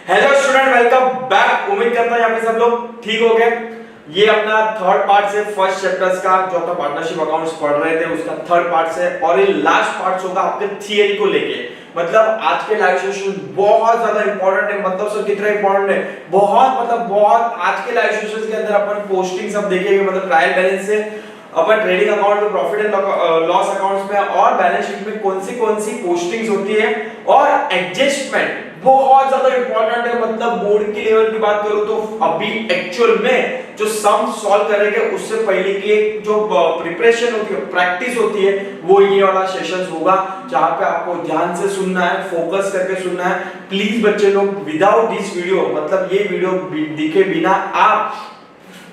Hello student, welcome back. उम्मीद करता हूं यहाँ पे सब लोग ठीक हो गए। ये अपना थर्ड पार्ट से फर्स्ट चैप्टर्स का जो अपना पार्टनरशिप अकाउंट्स पढ़ रहे थे उसका थर्ड पार्ट से, और ये लास्ट पार्ट होगा आपके थियरी को लेके। मतलब आज के लाइव सेशन बहुत ज्यादा इंपॉर्टेंट है। मतलब सर कितना इंपॉर्टेंट है, बहुत आज के लाइव सेशन के अंदर अपन पोस्टिंग सब देखेंगे। मतलब ट्रायल बैलेंस से अपन ट्रेडिंग अकाउंट में, प्रॉफिट एंड लॉस अकाउंट्स में और बैलेंस शीट में कौन सी पोस्टिंग्स होती है, और एडजस्टमेंट बहुत ज्यादा इंपॉर्टेंट है। मतलब बोर्ड की लेवल की बात करूं तो अभी एक्चुअल में जो सम सॉल्व करेंगे उससे पहले की एक जो प्रिपरेशन होती है, प्रैक्टिस होती है, वो ये वाला सेशन होगा जहां पे आपको ध्यान से सुनना है, फोकस करके सुनना है। प्लीज बच्चे लोग, विदाउट दिस वीडियो, मतलब ये वीडियो दिखे बिना आप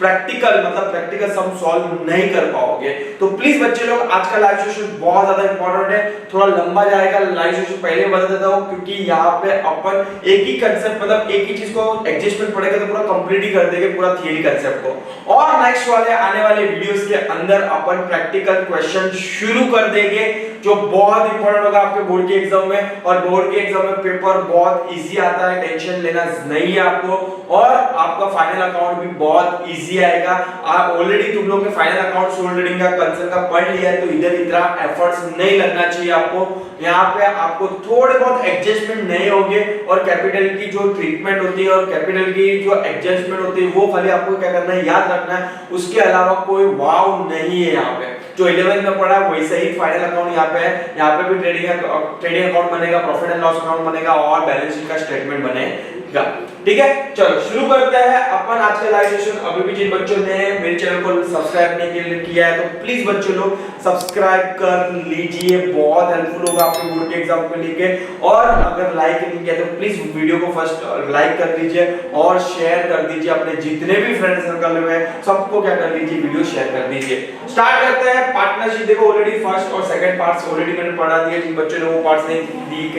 प्रैक्टिकल सम सॉल्व नहीं कर पाओगे। तो प्लीज बच्चे लोग, आज का लाइव सेशन बहुत ज्यादा इंपॉर्टेंट है। थोड़ा लंबा जाएगा लाइव सेशन, पहले बता देता हूं क्योंकि यहाँ पे अपन एक ही कंसेप्ट, मतलब एक ही चीज को एडजस्टमेंट पढ़ेगा तो पूरा कंप्लीट ही कर देंगे पूरा थियरी कंसेप्ट को। और नेक्स्ट वाले आने वाले वीडियोस के अंदर अपन प्रैक्टिकल क्वेश्चन शुरू कर देंगे जो बहुत इंपॉर्टेंट होगा आपके बोर्ड के एग्जाम में। और बोर्ड के एग्जाम में पेपर बहुत इजी आता है, टेंशन लेना नहीं है आपको। और आपका फाइनल अकाउंट भी बहुत इजी आएगा। आप ऑलरेडी, तुम लोग ने फाइनल अकाउंट सोल्ड रीडिंग का कंसेप्ट का पढ़ लिया है, तो इधर इतना एफर्ट्स नहीं लगना चाहिए आपको। यहाँ पे आपको थोड़े बहुत एडजस्टमेंट नहीं होंगे, और कैपिटल की जो ट्रीटमेंट होती है और कैपिटल की जो एडजस्टमेंट होती है वो खाली आपको क्या करना है, याद रखना है। उसके अलावा कोई वाव नहीं है। यहाँ पे जो 11 में पढ़ा है वैसे ही फाइनल अकाउंट यहाँ पे है। यहाँ पे भी ट्रेडिंग अकाउंट बनेगा, प्रॉफिट एंड लॉस अकाउंट बनेगा, और बैलेंस शीट का स्टेटमेंट बनेगा। ठीक है, चलो शुरू करते हैं अपन आज का लाइव सेशन। अभी भी जिन बच्चों ने मेरे चैनल को सब्सक्राइब नहीं किया है तो प्लीज बच्चों लोग सब्सक्राइब कर लीजिए, बहुत हेल्पफुल होगा आपके बोर्ड के एग्जाम को लेके। और अगर लाइक नहीं किया तो प्लीज वीडियो को फर्स्ट लाइक कर लीजिए और शेयर कर दीजिए अपने जितने भी फ्रेंड सर्कल में, सबको क्या कर लीजिए, वीडियो शेयर कर दीजिए। स्टार्ट करते हैं पार्टनरशिप। देखो ऑलरेडी फर्स्ट और सेकंड पार्ट्स ऑलरेडी मैंने पढ़ा दिया। जिन बच्चों ने वो पार्ट्स नहीं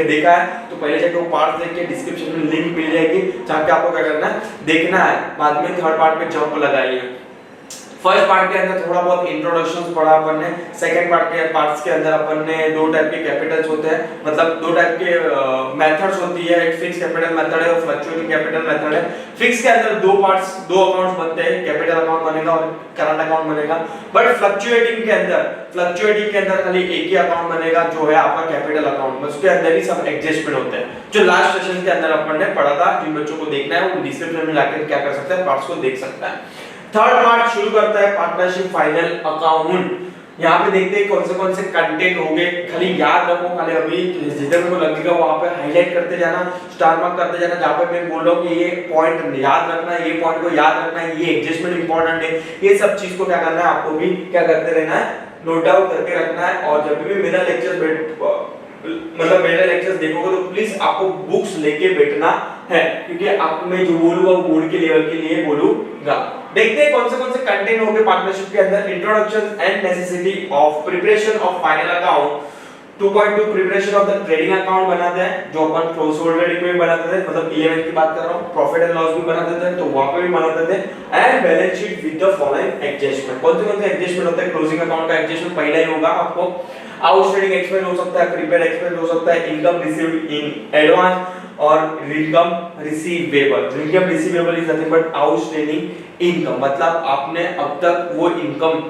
देखा है तो पहले जाके वो पार्ट्स देख के डिस्क्रिप्शन में लिंक मिल जाएगी, जाके आपको क्या करना है, देखना है। बाद में थर्ड पार्ट में जंप लगाइए। फर्स्ट पार्ट के अंदर थोड़ा बहुत इंट्रोडक्शंस पढ़ा अपन ने। सेकंड पार्ट के पार्ट्स के अंदर अपन ने दो टाइप के कैपिटल्स होते हैं, मतलब दो टाइप के मेथड्स होती है। एक फिक्स कैपिटल मेथड है और फ्लक्चुएटिंग कैपिटल मेथड है। फिक्स के अंदर दो अकाउंट्स बनते हैं, कैपिटल अकाउंट बनेगा और करंट अकाउंट बनेगा। बट फ्लक्चुएटिंग के अंदर खाली एक ही अकाउंट बनेगा जो है आपका कैपिटल अकाउंट। उसके अंदर ही सब एडजस्टमेंट होते हैं, जो लास्ट सेशन के अंदर अपन ने पढ़ा था। जिन बच्चों को देखना है वो डिस्क्रिप्शन में जाकर क्या कर सकते हैं, पार्ट्स को देख सकता है। थर्ड पार्ट शुरू करता है पार्टनरशिप फाइनल अकाउंट। यहाँ पे देखते हैं कौन से कंटेंट होंगे, खाली याद रखो। खाली अभी जिधर को लगेगा वहां पे हाईलाइट करते जाना, स्टार मार्क करते जाना। जहां पे मैं बोल रहा हूं कि ये पॉइंट याद रखना है, ये पॉइंट को याद रखना है, ये एडजस्टमेंट इंपॉर्टेंट है, ये सब चीज को क्या करना है, आपको भी क्या करते रहना है, नोट डाउन करके रखना है। और जब भी मेरा मेरा लेक्चर्स देखोगे तो प्लीज आपको बुक्स लेके बैठना है, क्योंकि आप मैं जो बोलूंगा वो बोर्ड के लेवल के लिए बोलूंगा। देखते हैं कौन से कंटेंट होंगे पार्टनरशिप के अंदर। Introduction and necessity of preparation of final account. 2.2 preparation of the trading account बनाते हैं, जो अपन सोल्ड रीडिंग में बनाते थे, मतलब 11 की बात कर रहा हूं। प्रॉफिट एंड लॉस भी बनाते थे तो वहां पे भी बनाते थे। And balance sheet with the following adjustment. कौन से एडजस्टमेंट होते हैं, क्लोजिंग अकाउंट का एडजस्टमेंट पहला ही होगा आपको। आउटस्टैंडिंग एक्सपेंस हो सकता है, प्रीपेड एक्सपेंस हो सकता है, इनकम रिसीव्ड इन एडवांस और income receivable. Income receivable is nothing but outstanding income, मतलब आपने अब तक वो इनकम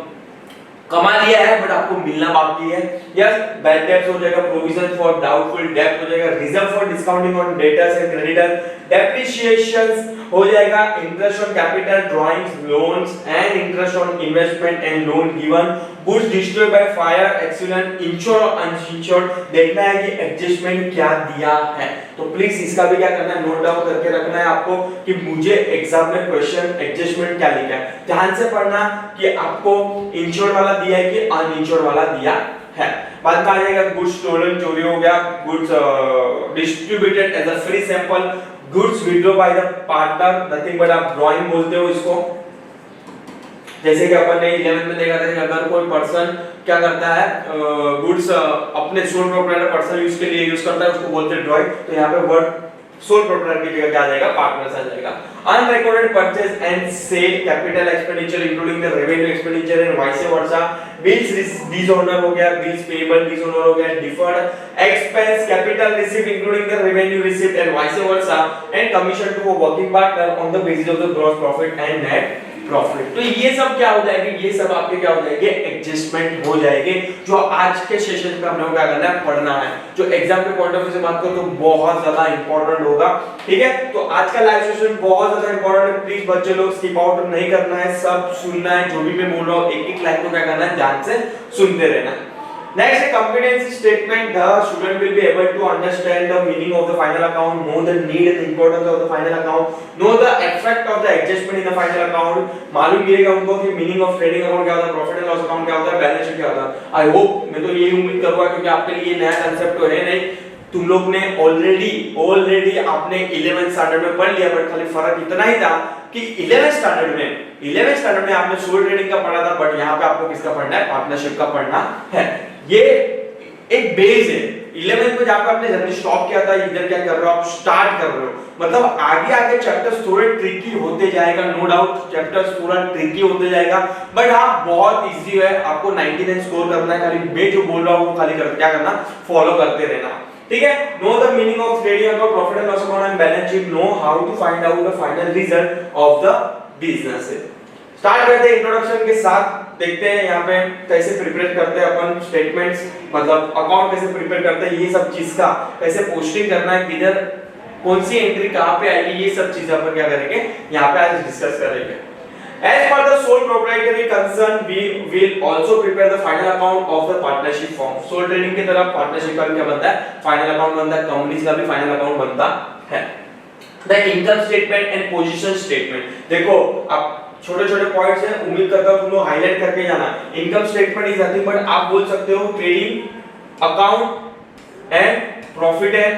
कमा लिया है बट आपको मिलना बाकी है। यस, बैड डेट्स हो जाएगा, प्रोविजन फॉर डाउटफुल डेब्ट हो जाएगा, reserve for discounting on debtors and creditor, depreciations हो जाएगा, interest on capital drawings, loans and interest on investment and loan given, goods destroyed by fire, accident, insured और uninsured. देखना है कि एडजस्टमेंट क्या दिया है, तो प्लीज इसका भी क्या करना है, नोट डाउन करके रखना है आपको कि मुझे एग्जाम में क्वेश्चन एडजस्टमेंट क्या लिखा है। ध्यान से पढ़ना कि आपको इंश्योर्ड वाला दिया है कि अनइंश्योर्ड वाला दिया है। बाद में आ जाएगा गुड्स स्टोलन, चोरी हो गया, goods distributed as a free sample, goods withdraw by the partner, nothing but आप ड्राइंग बोलते हो इसको। जैसे कि अपन ने 11 में देखा था कि अगर कोई पर्सन क्या करता है, गुड्स अपने सोल प्रोप्राइटर पर्सनल यूज के लिए यूज करता है, उसको बोलते हैं ड्राइंग। तो यहाँ पे वर्ड सोल प्रोप्राइटर की जगह क्या आ जाएगा, पार्टनर्स आ जाएगा। Unrecorded purchase and sale, capital expenditure including the revenue expenditure and vice versa, bills dishonour हो गया, बिल्स पेबल डिसऑनर हो गया, deferred expense, capital received including the revenue received and vice versa, and commission to a working partner on the basis of the gross profit and net profit. तो ये सब क्या हो जाएगी, ये सब आपके क्या हो जाएंगे, एडजस्टमेंट हो जाएंगे, जो आज के सेशन में हमने क्या करना है, पढ़ना है, जो एग्जाम के पॉइंट ऑफ व्यू से बात करो तो बहुत ज्यादा इंपॉर्टेंट होगा। ठीक है, तो आज का लाइव सेशन बहुत ज्यादा इंपॉर्टेंट है, प्लीज बच्चे लोग स्किप आउट नहीं करना है, सब सुनना है, जो भी मैं बोल रहा हूं एक एक लाइन को क्या करना है, ध्यान से सुनते रहना है। Next, a competency statement. The student will be able to understand the meaning of the final account, know the need and importance of the final account, know the effect of the adjustment in the final account. मालूम गिरेगा उनको कि meaning of trading account क्या होता है, profit and loss account क्या होता है, balance sheet क्या होता है। I hope, मैं तो यही उम्मीद करूँगा क्योंकि आपके लिए नया concept तो है नहीं, तुम लोग ने ऑलरेडी आपने 11th स्टैंडर्ड में पढ़ लिया, बट खाली फर्क इतना ही था कि 11th स्टैंडर्ड में आपने सोल ट्रेडिंग का पढ़ा था, बट यहाँ पे आपको किसका पढ़ना है, पार्टनरशिप का पढ़ना है। ये एक बेस है। 11th में जहाँ पे आपने जल्दी स्टॉप किया था, इधर क्या कर रहे हो, आप स्टार्ट कर रहे हो, मतलब आगे चैप्टर्स थोड़े ट्रिकी होते जाएगा, नो डाउट चैप्टर्स थोड़ा ट्रिकी होते जाएगा, बट हाँ बहुत इजी है, आपको 99 स्कोर करना है, खाली मैं जो बोल रहा हूँ वो खाली क्या करना, फॉलो करते रहना। ठीक है, know the meaning of trading account, profit and loss account and balance sheet, know how to find out the final result of the business. Start करते हैं इंट्रोडक्शन के साथ, देखते हैं यहाँ पे कैसे प्रिपेयर करते हैं अपन स्टेटमेंट्स, मतलब अकाउंट कैसे प्रिपेयर करते हैं, ये सब चीज का कैसे पोस्टिंग करना है, किधर कौन सी एंट्री कहाँ पे आएगी, ये सब चीजें अपन क्या करेंगे यहाँ पे आज डिस्कस करेंगे। As per the sole proprietary concern, we will also prepare the final account of the partnership form. Sole trading की तरफ पार्टनरशिप का भी क्या बनता है, फाइनल अकाउंट बनता है, कंपनीज का भी फाइनल अकाउंट बनता है। The income statement and position statement, देखो अब छोटे-छोटे पॉइंट्स हैं, उम्मीद करता हूं तुम लोग हाईलाइट करके जाना। Income statement is nothing but आप बोल सकते हो trading account and profit and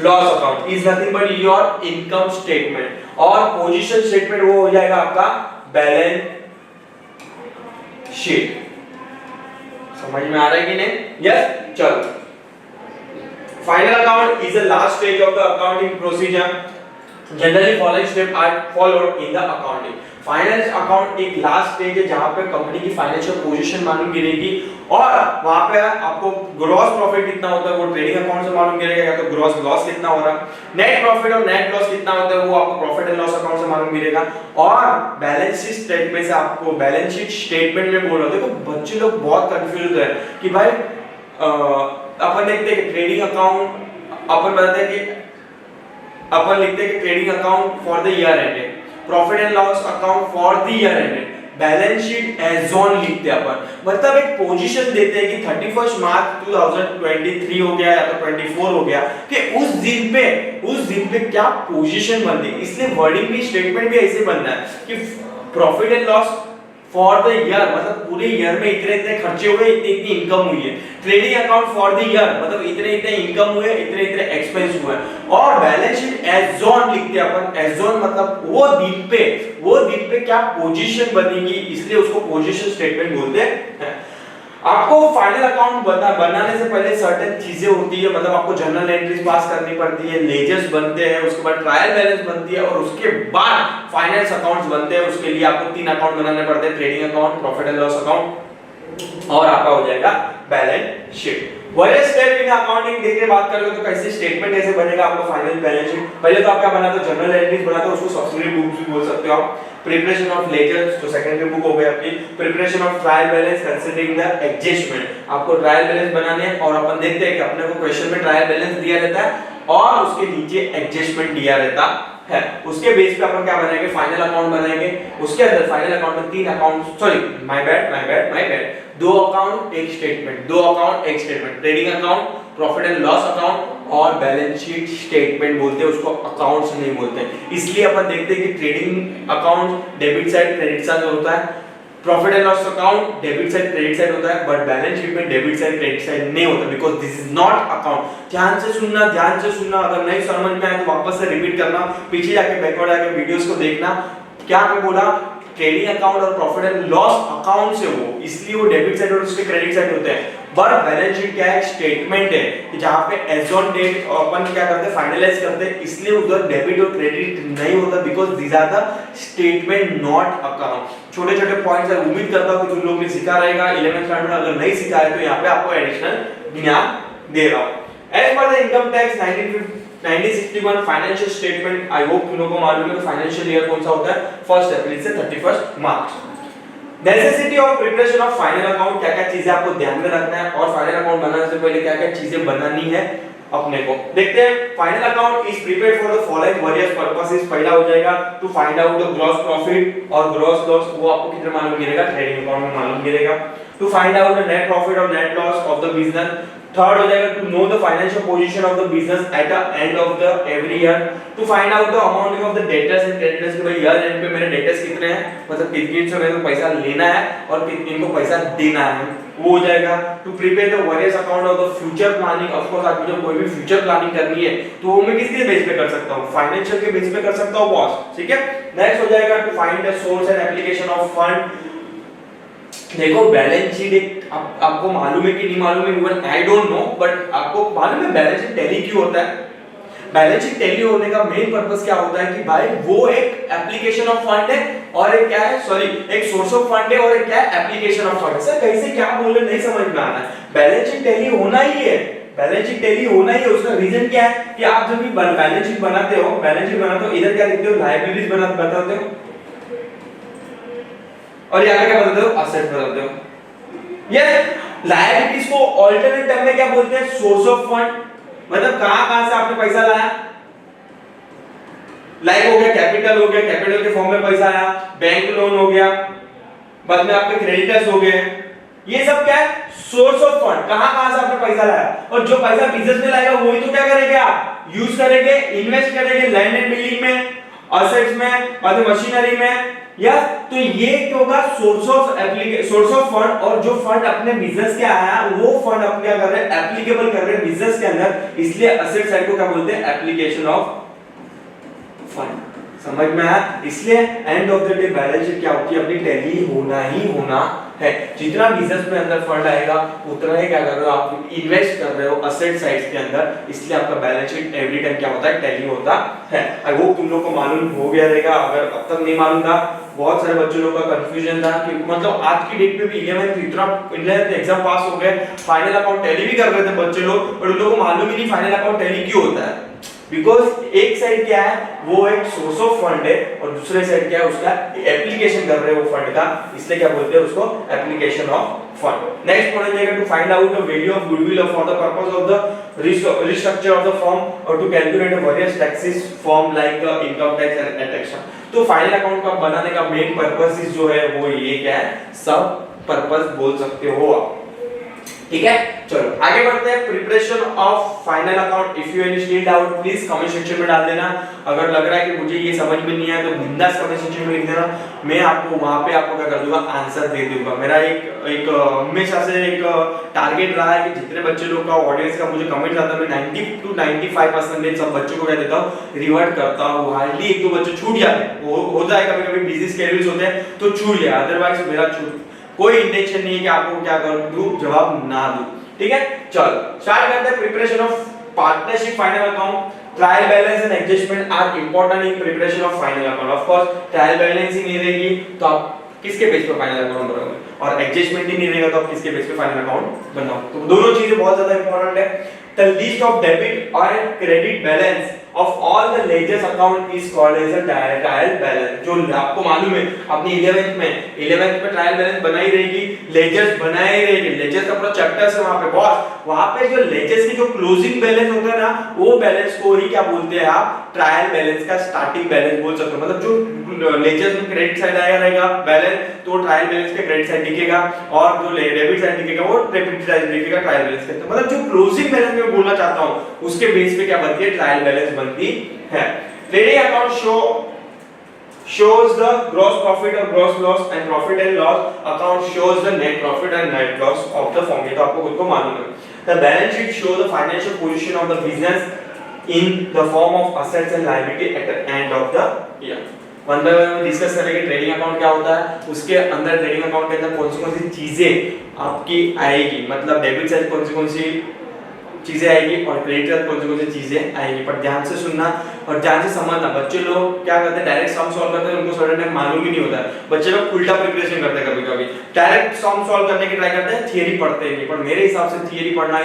loss account is nothing but your income statement, और पोजीशन स्टेटमेंट वो हो जाएगा आपका बैलेंस शीट। समझ में आ रहा है कि नहीं? यस, चलो। Final account is the last stage of the accounting procedure. Generally following steps are followed in the accounting. Finance account एक लास्ट स्टेज है जहां पे कंपनी की फाइनेंशियल पोजीशन मालूम गिरेगी, और वहां पे आपको ग्रॉस प्रॉफिट कितना होता है वो ट्रेडिंग अकाउंट से मालूम गिरेगा, या तो ग्रॉस लॉस कितना हो रहा है, नेट प्रॉफिट और नेट लॉस कितना होता है वो आपको प्रॉफिट एंड लॉस अकाउंट से मालूम गिरेगा, और बैलेंस शीट स्टेटमेंट से आपको बैलेंस शीट स्टेटमेंट में बोल रहा हूं। देखो बच्चे लोग बहुत कंफ्यूज है कि भाई अपन देखते हैं कि ट्रेडिंग अकाउंट, अपन बताते हैं कि अपन लिखते हैं कि trading account for the year ended, profit and loss account for the year ended, balance sheet as on लिखते हैं अपन, मतलब एक पोजीशन देते हैं कि 31 मार्च 2023 हो गया या तो 24 हो गया, कि उस दिन पे क्या पोजीशन बनती है। इसलिए वर्डिंग भी, स्टेटमेंट भी ऐसे बनना है कि profit and loss for the year, मतलब पूरे ईयर में इतने इतने खर्चे हुए, इतनी इतनी इनकम हुई है। Trading account for the year मतलब इतने इतने इनकम हुए, इतने इतने एक्सपेंस हुए, और बैलेंस शीट एज ऑन लिखते हैं अपन। एज ऑन मतलब वो दिन पे क्या पोजीशन बनेगी, इसलिए उसको पोजीशन स्टेटमेंट बोलते हैं। आपको फाइनल अकाउंट बनाने से पहले सर्टेन चीजें होती है, मतलब आपको जर्नल एंट्रीज पास करनी पड़ती है, लेजर्स बनते हैं, उसके बाद ट्रायल बैलेंस बनती है, और उसके बाद फाइनेंस अकाउंट्स बनते हैं। उसके लिए आपको 3 अकाउंट बनाने पड़ते हैं, trading account, profit and loss account, और आपका हो जाएगा बैलेंस शीट। वही स्टेप इन अकाउंटिंग देखिए बात करोगे तो कैसे स्टेटमेंट कैसे बनेगा आपका फाइनल बैलेंस शीट। पहले तो आप क्या बनाते हो, जर्नल एंट्रीज बनाते हो, उसको सब्सिडियरी बुक्स भी बोल सकते हो आप। प्रिपरेशन ऑफ लेजर्स जो सेकेंडरी बुक हो गई आपकी, preparation of trial balance considering the adjustment, आपको ट्रायल बैलेंस बनाने हैं, और अपन देखते हैं कि अपने को क्वेश्चन में ट्रायल बैलेंस दिया रहता है और उसके नीचे एडजस्टमेंट दिया रहता है। उसके बेस पे अपन क्या बनाएंगे, फाइनल अकाउंट बनाएंगे। उसके अंदर फाइनल अकाउंट में 3 account, sorry my bad 2 account एक statement, trading account, profit and loss account और बैलेंस शीट स्टेटमेंट बोलते हैं, उसको अकाउंट्स नहीं बोलते। इसलिए अपन देखते हैं कि trading account debit side credit side होता है, profit and loss account debit side credit side होता है, बट बैलेंस शीट में डेबिट साइड क्रेडिट साइड नहीं होता, because this is not account. ध्यान से सुनना, अगर नहीं समझ में आए तो वापस से रिपीट करना, पीछे जाके बैकवर्ड आके वीडियोस को देखना। क्या मैं बोला, ट्रेडिंग अकाउंट और प्रॉफिट एंड लॉस अकाउंट से वो, इसलिए वो डेबिट साइड और उसके क्रेडिट साइड होते हैं। बट बैलेंस शीट क्या है, स्टेटमेंट है कि जहां पे एज ऑन डेट अपन क्या करते हैं, फाइनलाइज करते हैं, इसलिए उधर डेबिट और क्रेडिट नहीं होता, because these are the statement not account. छोटे छोटे पॉइंट्स है, उम्मीद करता हूं कि तुम लोग ने सीखा रहेगा 11th स्टैंडर्ड में। अगर नहीं सीखा है तो यहाँ पे आपको एडिशनल ज्ञान दे रहा हूं। As per the income tax 1961 financial statement, I hope तुम लोगों को मालूम है कि फाइनेंशियल ईयर कौन सा होता है, 1 अप्रैल से 31 March. Necessity of preparation of final account, क्या क्या चीजें आपको ध्यान में रखना है और फाइनल अकाउंट बनाने से पहले क्या क्या चीजें बनानी है अपने को देखते हैं। Final account is prepared for the following various purposes. पहला हो जाएगा to find out the gross profit और ग्रॉस लॉस, वो आपको कितना मालूम गिरेगा, ट्रेडिंग अकाउंट में मालूम गिरेगा। To find out the net profit और net loss of the business. Third हो जाएगा to know the financial position of the business at the end of the every year. To find out the amounting of the debtors and creditors, कि भाई year and पे मेरे debtors कितने हैं, मतलब कितने से मेरे को पैसा लेना है और कितने को पैसा देना है, वो हो जाएगा। To prepare the various account of the future planning, of course आपको जब कोई भी फ्यूचर प्लानिंग करनी है तो वो मैं किसके बेस पे कर सकता हूं, फाइनेंशियल के बेस पे कर सकता हूं बॉस, ठीक है। नेक्स्ट हो जाएगा to find the source and application of fund. देखो बैलेंस शीट एक आपको मालूम है कि नहीं मालूम है, even I don't know, but आपको मालूम है बैलेंस शीट टैली क्यों होता है। बैलेंस शीट टैली होने का मेन पर्पस क्या होता है कि भाई वो एक एप्लीकेशन ऑफ फंड है और एक क्या है, सॉरी एक सोर्स ऑफ फंड है और एक क्या है, एप्लीकेशन ऑफ फंड है। सर कैसे क्या बोल रहे नहीं समझ में आ रहा है। बैलेंस शीट टैली होना ही है, बैलेंस शीट टैली होना ही है। उसका रीजन क्या है कि आप जब भी बैलेंस शीट बनाते हो, इधर क्या लिखते हो, लायबिलिटीज बताते हो और यहाँ क्या बताते हो, असेट्स बताते हो। यस, लायबिलिटीज को अल्टरनेट टर्म में क्या बोलते हैं, सोर्स ऑफ फंड, मतलब कहां से आपने पैसा लाया। लाइक हो गया कैपिटल, हो गया कैपिटल के फॉर्म में पैसा आया, बैंक लोन हो गया, बाद में आपके क्रेडिटर्स हो गए, ये सब क्या है, सोर्स ऑफ फंड, कहां से आपने पैसा लाया। और जो पैसा बिजनेस में लाएगा वही तो क्या करेंगे आप, यूज करेंगे, इन्वेस्ट करेंगे लैंड एंड बिल्डिंग में, एसेट्स में, बाद में मशीनरी में, या तो ये क्या होगा, सोर्स ऑफ फंड। और जो फंड अपने बिजनेस के आया वो फंड अपने क्या कर रहे हैं, एप्लीकेबल कर रहे हैं बिजनेस के अंदर, इसलिए एसेट साइड को क्या बोलते हैं, एप्लीकेशन ऑफ फंड। समझ में आया। इसलिए and of the day balance sheet क्या होती है, अपनी टैली होना ही होना है। जितना बिजनेस में अंदर फंड आएगा उतना ही क्या कर रहे हो आप, इन्वेस्ट कर रहे हो असेट साइड्स के अंदर, इसलिए आपका बैलेंस शीट एवरी टाइम क्या होता है, टैली होता है। आई होप तुम लोग को मालूम हो गया रहेगा। अगर अब तक नहीं मालूम था, बहुत सारे बच्चों लोग का कंफ्यूजन था कि मतलब आज की डेट पे भी 11th एग्जाम पास हो गए, फाइनल अकाउंट टैली भी कर रहे थे बच्चे लोग, पर उन लोगों को मालूम ही नहीं फाइनल अकाउंट टैली क्यों होता है। बिकॉज एक साइड क्या है, वो एक सोर्स ऑफ फंड है और दूसरे साइड क्या है, उसका एप्लीकेशन कर रहे हैं वो फंड का, इसलिए क्या बोलते हैं उसको, application of fund. Next point जाएगा to find out the value of goodwill for the purpose of the restructure of the firm और to calculate various taxes form like income tax and taxation. तो final account का बनाने का main purpose जो है वो ये क्या है, सब पर्पस बोल सकते हो आप, ठीक है। चलो आगे बढ़ते हैं, preparation of final account. If you any still doubt please comment section में डाल देना। अगर लग रहा है कि मुझे ये समझ में नहीं आया तो बिंदास कमेंट सेक्शन में लिख देना, मैं आपको वहां पे आपको क्या कर दूंगा, आंसर दे दूंगा। मेरा एक हमेशा से एक टारगेट रहा है कि जितने बच्चे लोग का ऑडियंस का मुझे कमेंट आता है, मैं 90 to 95% सब बच्चों को क्या देता हूं, रिवर्ट करता हूं। हार्डली एक दो बच्चे छूट जाते हैं, वो होता है कभी-कभी बिजी स्केड्यूल्स होते हैं तो छूट जाए, अदरवाइज मेरा कोई इंटेंशन नहीं है कि आपको क्या कर दूं, जवाब ना दूं, ठीक है। चलो स्टार्ट करते हैं। Preparation of partnership final account, trial balance and adjustment are important in preparation of final account. Of course trial balance ही नहीं रहेगी तो आप किसके बेस पे फाइनल अकाउंट बनाओगे, और एडजस्टमेंट ही नहीं रहेगा तो आप किसके बेस पे फाइनल अकाउंट बनाओगे। तो दोनों चीजें बहुत ज्यादा इंपॉर्टेंट है। द लिस्ट ऑफ डेबिट और credit balance of all the ledgers account is called as a trial balance। जो आपको मालूम है अपनी 11th में ट्रायल बैलेंस बनाई रहेगी, लेजर्स बनाए रहेंगे, लेजर्स का पूरा चैप्टर्स है वहां पे बॉस। वहां पे जो लेजर्स की जो क्लोजिंग बैलेंस होता है ना, वो बैलेंस को ही क्या बोलते हैं आप, ट्रायल बैलेंस का स्टार्टिंग बैलेंस बोल सकते हो। मतलब जो लेजर्स में क्रेडिट साइड आया रहेगा बैलेंस, तो ट्रायल बैलेंस पे क्रेडिट साइड दिखेगा, और जो डेबिट साइड दिखेगा वो डेबिट साइड दिखेगा ट्रायल बैलेंस के। मतलब जो क्लोजिंग बैलेंस में बोलना चाहता हूं उसके बेस पे क्या बनती है, ट्रायल बैलेंस बनती है। Trading account shows the gross profit or gross loss, and profit and loss account shows the net profit and net loss of the firm। ये तो आपको खुद को मालूम है। The balance sheet shows the financial position of the business in the form of assets and liability at the end of the year। One by one discuss करेंगे trading account क्या होता है, उसके अंदर ट्रेडिंग अकाउंट के अंदर कौन सी चीजें आपकी आएगी, मतलब डेबिट साइड कौन सी चीजें आएगी और क्रेडिट साइड कौन सी चीजें आएगी। पर ध्यान से सुनना और ध्यान से समझना। बच्चे लोग क्या करते हैं, डायरेक्ट सम सॉल्व करते हैं, उनको सडन टाइम मालूम ही नहीं होता है। बच्चे लोग उल्टा प्रिपरेशन करते हैं, कभी कभी डायरेक्ट सम सॉल्व करने की ट्राई करते हैं, थियरी पढ़ते नहीं। पर मेरे हिसाब से थियरी पढ़ना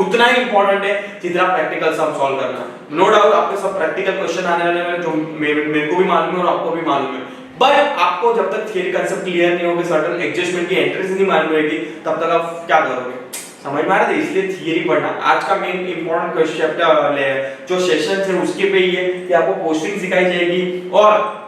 उतना ही इंपॉर्टेंट है जितना प्रैक्टिकल सम सॉल्व करना। नो डाउट आपके सब प्रैक्टिकल क्वेश्चन आने वाले हैं, जो मेरे को भी मालूम है और आपको भी मालूम है। बट आपको जब तक थियरी कांसेप्ट क्लियर नहीं होगी, सर्टेन एडजस्टमेंट की एंट्रीज नहीं मालूम रहेगी, तब तक आप क्या करोगे, समझ में आ रहा है। इसलिए थियरी पढ़ना। आज का मेन इंपॉर्टेंट क्वेश्चन जो सेशन है उसके पे ही है कि आपको पोस्टिंग सिखाई जाएगी और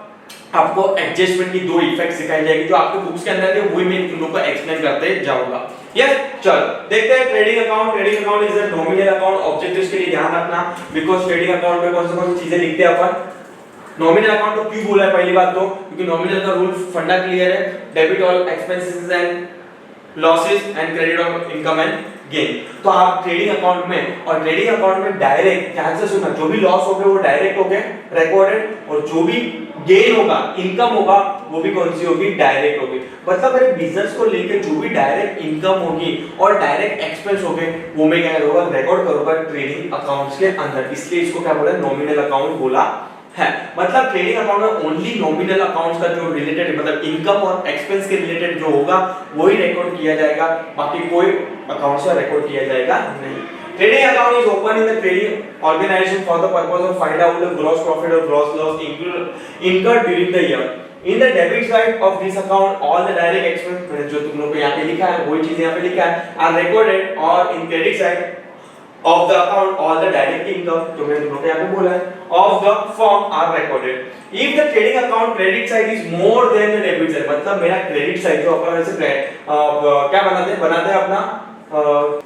आपको एडजस्टमेंट की दो इफेक्ट सिखाई जाएगी, जो आपके बुक्स के अंदर है वही मैं तुम लोग को एक्सप्लेन करते जाऊंगा। यस, चल देखते हैं trading account. Trading account is a nominal account. Objectives के लिए ध्यान रखना, बिकॉज़ ट्रेडिंग अकाउंट में कौन सी चीजें लिखते हैं अपन। नॉमिनल अकाउंट तो क्यों बोला है, पहली बात तो क्योंकि नॉमिनल का रूल फंडा क्लियर है, debit all expenses and losses and credit all income and gain. तो आप ट्रेडिंग अकाउंट में, और ट्रेडिंग अकाउंट में डायरेक्ट, ध्यान से सुनना, जो भी लॉस हो गए वो डायरेक्ट हो गए रिकॉर्डेड, और जो भी गेन होगा, इनकम होगा, वो भी कौन सी होगी, डायरेक्ट होगी। मतलब मेरे बिजनेस को लेके जो भी डायरेक्ट इनकम होगी और डायरेक्ट एक्सपेंस होंगे, वो मैं क्या करूंगा, रिकॉर्ड करूंगा ट्रेडिंग अकाउंट्स के अंदर। इसलिए इसको क्या बोला, नॉमिनल अकाउंट बोला है। मतलब ट्रेडिंग अकाउंट में ओनली नॉमिनल अकाउंट्स का जो रिलेटेड, मतलब इनकम और एक्सपेंस के रिलेटेड जो होगा वही रिकॉर्ड किया जाएगा, बाकी कोई अकाउंट से रिकॉर्ड किया जाएगा नहीं। Trading account is open in the trading organization for the purpose of find out the gross profit or gross loss incurred during the year. In the debit side of this account, all the direct expense जो तुम लोग को यहाँ पे लिखा है वही चीज यहाँ पे लिखा है are recorded, और in credit side of the account all the direct income जो मैंने तुम लोग को यहाँ पे बोला है of the firm are recorded. If the trading account credit side is more than the debit side, मतलब मेरा credit side जो अपन वैसे क्या बनाते हैं अपना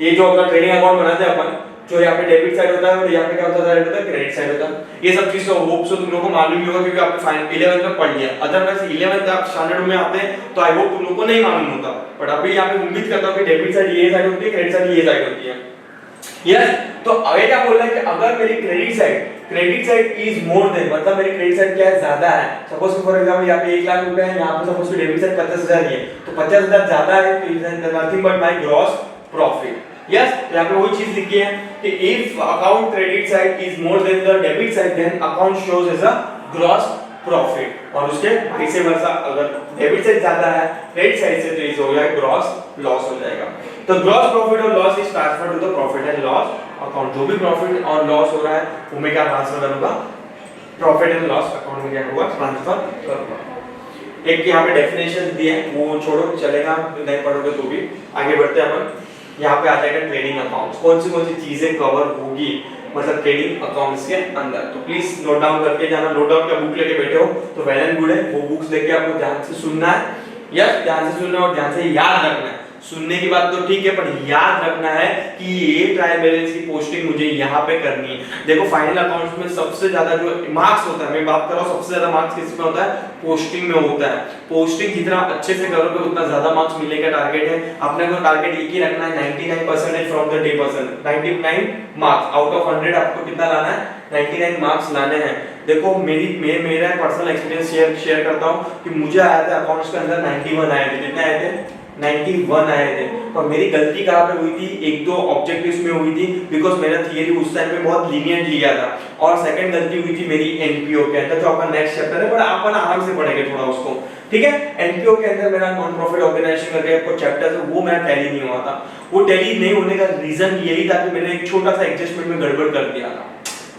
ये जो अपना ट्रेडिंग अकाउंट बनाते हैं अपन, जो यहाँ पे डेबिट साइड होता है और यहाँ पे क्या होता है, क्रेडिट साइड होता है। ये सब चीज होप सो तुम लोगों को मालूम ही होगा, क्योंकि आपने फाइनल 11th में पढ़ लिया। अदरवाइज 11th आप स्टैंडर्ड में आते हैं तो आई होप तुम लोगों को नहीं मालूम होता, बट अभी यहाँ पे उम्मीद करता हूँ कि डेबिट साइड ये साइड होती है, क्रेडिट साइड ये साइड होती है। यस, तो अभी क्या बोल रहा है कि अगर मेरी credit side is more then, मतलब मेरी क्रेडिट साइड क्या है, ज्यादा है। सपोज फॉर एग्जांपल यहाँ पे 1 लाख रुपए है, यहाँ पे सपोज कि डेबिट साइड 50,000 है, तो 50,000 ज्यादा है, तो is nothing but my gross profit. Yes, यहाँ पे वही चीज लिखी है कि if account credit side is more than the debit side, then account shows as a gross profit, और उसके वाइस वर्सा अगर डेबिट साइड ज्यादा है क्रेडिट साइड से, तो इज हो गया ग्रॉस लॉस हो जाएगा। तो ग्रॉस प्रॉफिट और loss is transferred to the profit and loss account. जो भी प्रॉफिट और लॉस हो रहा है वो मैं क्या ट्रांसफर करूंगा, प्रॉफिट एंड लॉस अकाउंट में क्या होगा, ट्रांसफर करूंगा। एक यहाँ पे डेफिनेशन दिए हैं, वो छोड़ो, चलेगा, नहीं पढ़ोगे तो भी। आगे बढ़ते हैं अपन। यहाँ पे आ जाएगा ट्रेडिंग अकाउंट्स, कौन सी चीजें कवर होगी मतलब ट्रेडिंग अकाउंट्स के अंदर। तो प्लीज नोट डाउन करके जाना। नोट डाउन का बुक लेके बैठे हो तो वेल एंड गुड है, वो बुक्स लेके आपको ध्यान से सुनना है। यस, ध्यान से सुनना और ध्यान से याद रखना है। सुनने की बात तो ठीक है, पर याद रखना है कि ये ट्रायल बैलेंस की पोस्टिंग मुझे यहाँ पे करनी है। देखो फाइनल अकाउंट्स में सबसे ज्यादा जो मार्क्स होता है, मैं बात कर रहा हूँ सबसे ज्यादा मार्क्स किस में होता है, पोस्टिंग में होता है। पोस्टिंग जितना अच्छे से करोगे उतना ज्यादा मार्क्स मिलेगा। टारगेट है अपने को, टारगेट एक ही रखना है, 99% from the day person, 99 marks out of 100 आपको कितना लाना है, 99 मार्क्स लाने हैं। देखो मेरा पर्सनल एक्सपीरियंस शेयर करता हूँ कि मुझे आया था अकाउंट्स के अंदर 91 आए थे। कितने आए थे, 91 आए थे। और मेरी गलती कहाँ पे हुई थी, एक दो ऑब्जेक्टिव्स में हुई थी, बिकॉज मेरा थियरी उस टाइम पे बहुत लीनियंट लिया था। और सेकंड गलती हुई थी मेरी एनपीओ के अंदर, जो आपका नेक्स्ट चैप्टर है, पर अपन आराम से पढ़ेंगे थोड़ा उसको, ठीक है। एनपीओ के अंदर मेरा नॉन प्रॉफिट ऑर्गेनाइजेशन करके आपको चैप्टर है, वो मेरा टैली नहीं हुआ था। वो टैली नहीं होने का रीजन यही था कि मैंने एक छोटा सा एडजस्टमेंट में गड़बड़ कर दिया था,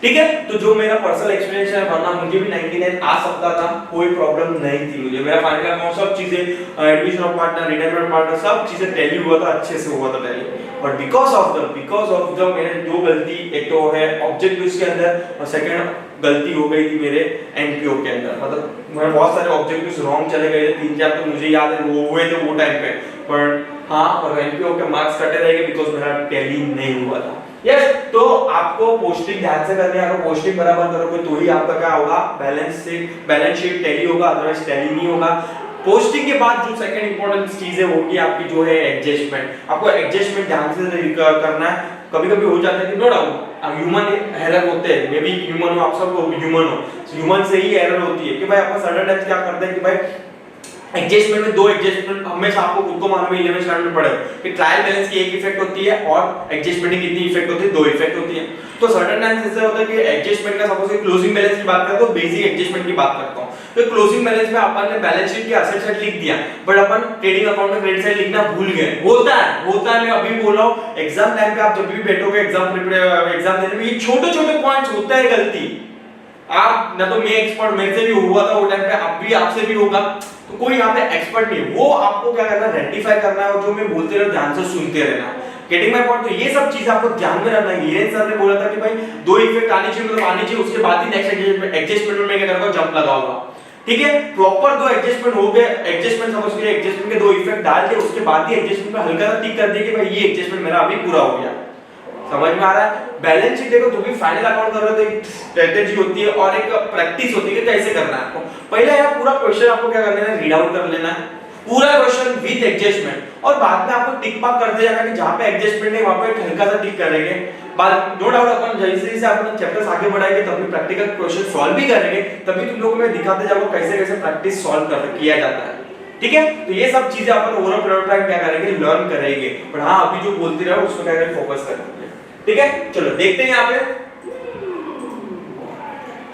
ठीक है। तो जो मेरा पर्सनल एक्सपीरियंस है, वरना मुझे भी 99 आ सकता था, कोई प्रॉब्लम नहीं थी मुझे। मेरा फाइनल अकाउंट सब चीजें, admission of partner, retirement partner, सब चीजें टैली हुआ था, अच्छे से हुआ था टैली। और बिकॉज ऑफ द मेरे दो गलती, एक तो है ऑब्जेक्टिव्स के अंदर और सेकंड गलती हो गई थी मेरे एनपीओ के अंदर। मतलब मेरे बहुत सारे ऑब्जेक्टिव्स रॉन्ग चले गए थे, 3-4 तो मुझे याद है वो हुए थे वो टाइम पे, पर हाँ, और एनपीओ के मार्क्स कटे रह गए बिकॉज मेरा टैली नहीं हुआ था। यस, तो आपको पोस्टिंग ध्यान से करनी है। अगर पोस्टिंग बराबर करोगे तो ही आपका क्या होगा, बैलेंस शीट टैली होगा, अदरवाइज टैली नहीं होगा। पोस्टिंग के बाद जो सेकंड इंपॉर्टेंट चीज है वो की आपकी जो है एडजस्टमेंट। आपको एडजस्टमेंट ध्यान से करना है। कभी-कभी हो जाता है कि नो डाउट ह्यूमन एरर होते हैं, मे बी ह्यूमन हो, आप सब ह्यूमन हो, ह्यूमन से ही एरर होती है कि भाई अपन सर्टेन टाइम्स क्या करते हैं कि भाई एडजस्टमेंट में दो एडजस्टमेंट हमेशा आपको खुद को मालूम है 11th स्टैंडर्ड में पढ़े कि ट्रायल बैलेंस की एक इफेक्ट होती है और एडजस्टमेंट की कितनी इफेक्ट होती है, दो इफेक्ट होती है। तो सर्टेन टाइम्स ऐसा होता है कि एडजस्टमेंट का सपोज क्लोजिंग बैलेंस की बात करें तो बेसिक एडजस्टमेंट की बात करता हूं, तो क्लोजिंग बैलेंस में अपन ने बैलेंस शीट के एसेट साइड लिख दिया बट अपन ट्रेडिंग अकाउंट में क्रेडिट साइड लिखना भूल गए। होता है मैं अभी बोल रहा हूं, एग्जाम टाइम पे आप जब भी बैठोगे एग्जाम देने में ये छोटे-छोटे पॉइंट्स होता है गलती। आप ना तो मैं एक्सपर्ट, मेरे से भी हुआ था वो टाइम पे, अब भी आपसे भी होगा, तो कोई यहाँ पे एक्सपर्ट नहीं, वो आपको क्या करना है रेक्टिफाई करना है और जो मैं बोलते रहो ध्यान से सुनते रहना। Getting my point? तो ये सब चीज आपको ध्यान में रखना है। हीरेन सर ने बोला था कि भाई दो इफेक्ट आनी चाहिए, मतलब आनी चाहिए, उसके बाद ही नेक्स्ट एडजस्टमेंट में क्या करूंगा, जंप लगाऊंगा। ठीक है, प्रॉपर दो एडजस्टमेंट हो गए, एडजस्टमेंट समझ के एडजस्टमेंट के दो इफेक्ट डाल के उसके बाद ही एडजस्टमेंट पे हल्का सा टिक कर दिए कि भाई ये एडजस्टमेंट मेरा अभी पूरा हो गया। समझ में आ रहा है? बैलेंस शीट देखो, जो भी फाइनल अकाउंट कर रहे हो तो एक स्ट्रेटजी होती है और एक प्रैक्टिस होती है कि कैसे करना है आपको। पहले यार पूरा क्वेश्चन आपको क्या करना है, रीड आउट कर लेना है पूरा क्वेश्चन विद एडजस्टमेंट, और बाद में आपको टिक मार्क करते जाना कि जहां पे एडजस्टमेंट है वहां पे हल्का सा टिक करेंगे। बाद नो डाउट अपन जैसे जैसे अपन चैप्टर्स आगे बढ़ाएंगे तभी प्रैक्टिकल क्वेश्चन सॉल्व भी करेंगे, तभी तुम लोगों को मैं दिखाते जाऊंगा कैसे कैसे प्रैक्टिस सॉल्व किया जाता है। ठीक है, तो ये सब चीजें अपन ओवरऑल पीरियड टाइम क्या करेंगे, लर्न करेंगे, पर हां अभी जो बोलते रहो उसको क्या करेंगे, फोकस करेंगे। ठीक है, चलो देखते हैं यहाँ पे,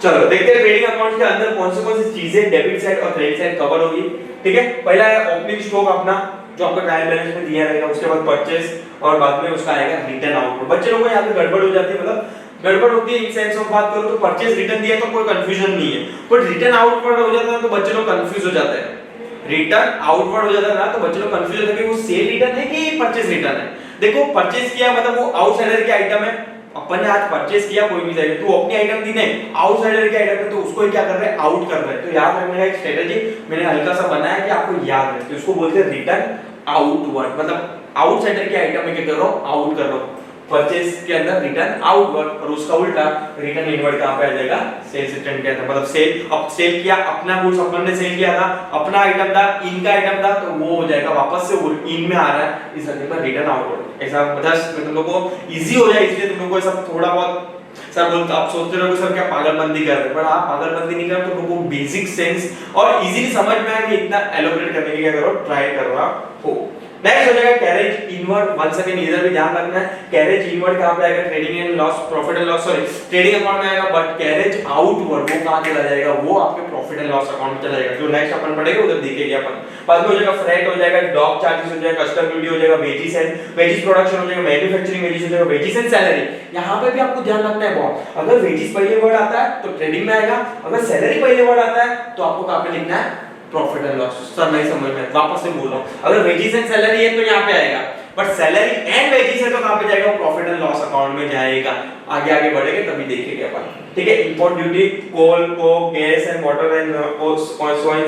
चलो देखते हैं ट्रेडिंग अकाउंट के अंदर कौन सी चीजें डेबिट साइड और क्रेडिट साइड कवर होगी। ठीक है, पहला है ओपनिंग स्टॉक अपना जो आपका ट्रायल बैलेंस में दिया रहेगा, उसके बाद परचेस और बाद में उसका आएगा रिटर्न आउटपुट। बच्चे लोगों को यहाँ पे गड़बड़ हो जाती है, मतलब गड़बड़ होती है इन सेंस ऑफ बात करो तो परचेस रिटर्न दिया तो कोई कंफ्यूजन नहीं है, बट रिटर्न आउटवर्ड हो जाता है तो बच्चे लोग कंफ्यूज हो जाते हैं। रिटर्न आउटवर्ड हो जाता है ना तो बच्चे लोग कंफ्यूज होते हैं कि वो सेल रिटर्न है कि परचेस रिटर्न है। देखो परचेस किया मतलब वो आउटसाइडर की आइटम है, अपन ने आज परचेस किया कोई भी जाएगा, तू अपनी आइटम दी नहीं, आउटसाइडर की आइटम है तो उसको ही क्या कर रहे हैं, आउट कर रहे हैं। तो याद रखने का एक स्ट्रेटजी मैंने हल्का सा बनाया कि आपको याद रहे, तो उसको बोलते हैं रिटर्न आउटवर्ड, मतलब आउटसाइडर की आइटम में क्या कर रहा हूं, आउट कर रहा हूं। परचेस के अंदर रिटर्न आउटवर्ड और उसका उल्टा रिटर्न इनवर्ड कहां पे आ जाएगा, सेल्स रिटर्न के अंदर, मतलब सेल अब सेल किया, अपना गुड्स अपन ने सेल किया था, अपना आइटम था, इनका आइटम था, तो वो हो जाएगा वापस से वो इन में आ रहा है, इस हद पर रिटर्न आउटवर्ड। ऐसा बस तुम लोगों को इजी हो जाए इसलिए तुम लोगों को सब थोड़ा बहुत सर बोलते आप सोचते रहोगे सर क्या पागलबंदी कर रहे हैं, पर आप पागलबंदी नहीं कर तो लोगों को बेसिक सेंस और इजीली समझ में आए कि इतना एलोबरेट करने की क्या करो, ट्राई कर रहा हो। नेक्स्ट हो जाएगा कैरेज इनवर्ड, वन सेकंड इधर भी ध्यान रखना है, कैरेज इनवर्ड कहां पे आएगा, trading and loss, profit and loss, sorry trading account में आएगा, बट कैरेज आउटवर्ड वो कहां चला जाएगा, वो आपके प्रॉफिट एंड लॉस अकाउंट में चला जाएगा, जो नेक्स्ट अपन पढ़ेंगे उधर देखेंगे अपन। बाद में हो जाएगा फ्रेट हो जाएगा, डॉक चार्जेस हो जाएगा, कस्टम ड्यूटी हो जाएगा, वेजेस एंड वेजेस प्रोडक्शन हो जाएगा, मैन्युफैक्चरिंग वेजेस हो जाएगा, वेजेस एंड सैलरी। यहां पे भी आपको ध्यान रखना है बहुत, अगर वेजेस पहले वर्ड आता है तो ट्रेडिंग में आएगा, अगर सैलरी पहले वर्ड आता है तो आपको कहां पे लिखना है, प्रॉफिट एंड लॉस। सर नहीं समझ में, वापस से बोल रहा हूं, अगर वेजेस एंड सैलरी है तो यहां पे आएगा, बट सैलरी एंड वेजेस है तो कहां पे जाएगा, प्रॉफिट एंड लॉस अकाउंट में जाएगा। आगे आगे बढ़ेंगे तभी देखेंगे अपन। ठीक है, इंपोर्ट ड्यूटी, कोल को gas and water and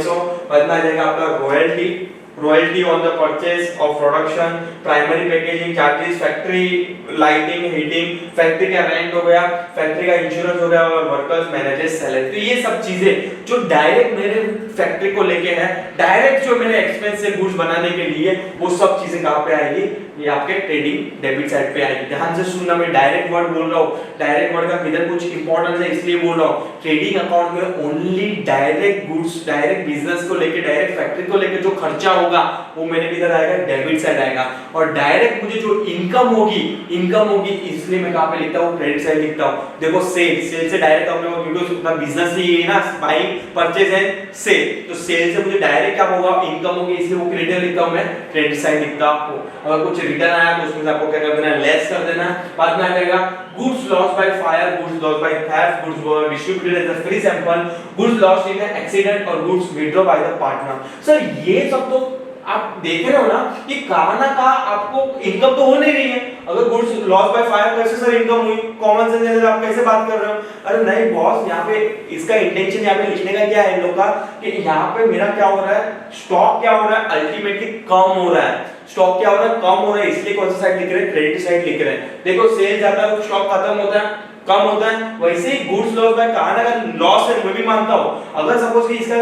so बाद में आ जाएगा आपका royalty on the purchase of production, primary packaging charges, factory lighting heating, factory का रेंट हो गया, फैक्ट्री का इंश्योरेंस हो गया और वर्कर्स मैनेजर्स सैलरी। तो ये सब चीजें जो डायरेक्ट मेरे फैक्ट्री को लेके है, डायरेक्ट जो मेरे एक्सपेंस से गुड्स बनाने के लिए, वो सब चीजें कहां पे आएगी, ये आपके ट्रेडिंग डेबिट साइड पे आएगी। ध्यान से सुनना, मैं डायरेक्ट वर्ड बोल रहा हूं, डायरेक्ट वर्ड का किधर कुछ इंपॉर्टेंस है इसलिए बोल रहा हूं। ट्रेडिंग अकाउंट में only direct goods, direct business को लेके, डायरेक्ट फैक्ट्री को लेके जो खर्चा होगा वो मेरे किधर आएगा, डेबिट साइड आएगा, और डायरेक्ट मुझे जो इनकम होगी इसलिए मैं कहां पे लिखता हूं, क्रेडिट साइड लिखता हूं। देखो सेल से डायरेक्ट हम लोग क्योंकि अपना बिजनेस ही है ना, बाइंग परचेज एंड सेल, तो सेल से मुझे डायरेक्ट क्या होगा, इनकम होगी, इसलिए वो क्रेडिट लिखता हूं, मैं क्रेडिट साइड लिखता हूं। अगर कुछ रिटर्न आया तो उसमें से आपको क्या कर देना है, लेस कर देना है। बाद में आ जाएगा goods loss by fire, goods loss by theft, goods were distributed as a free sample, goods lost in an accident और goods withdraw by the partner. Sir ये सब तो आप देख रहे हो ना कि कहां ना कहां आपको इनकम तो हो नहीं रही है। अगर गुड्स लॉस बाय फायर कैसे सर इनकम हुई, कॉमन सेंस से आप कैसे बात कर रहे हो। अरे नहीं बॉस, यहाँ पे इसका इंटेंशन यहाँ पे लिखने का क्या है इन लोग का कि यहाँ पे मेरा क्या हो रहा है, स्टॉक क्या हो रहा है, अल्टीमेटली कम हो रहा है। स्टॉक क्या हो रहा है, कम हो रहा है, इसलिए कौन सा साइड लिख रहे हैं, क्रेडिट साइड लिख रहे हैं। देखो सेल जाता है, स्टॉक खत्म होता है, कम होता है, वैसे ही गुड्स लॉस बाय कहां ना कहां लॉस है, मैं भी मानता हूं। अगर सपोज कि इसका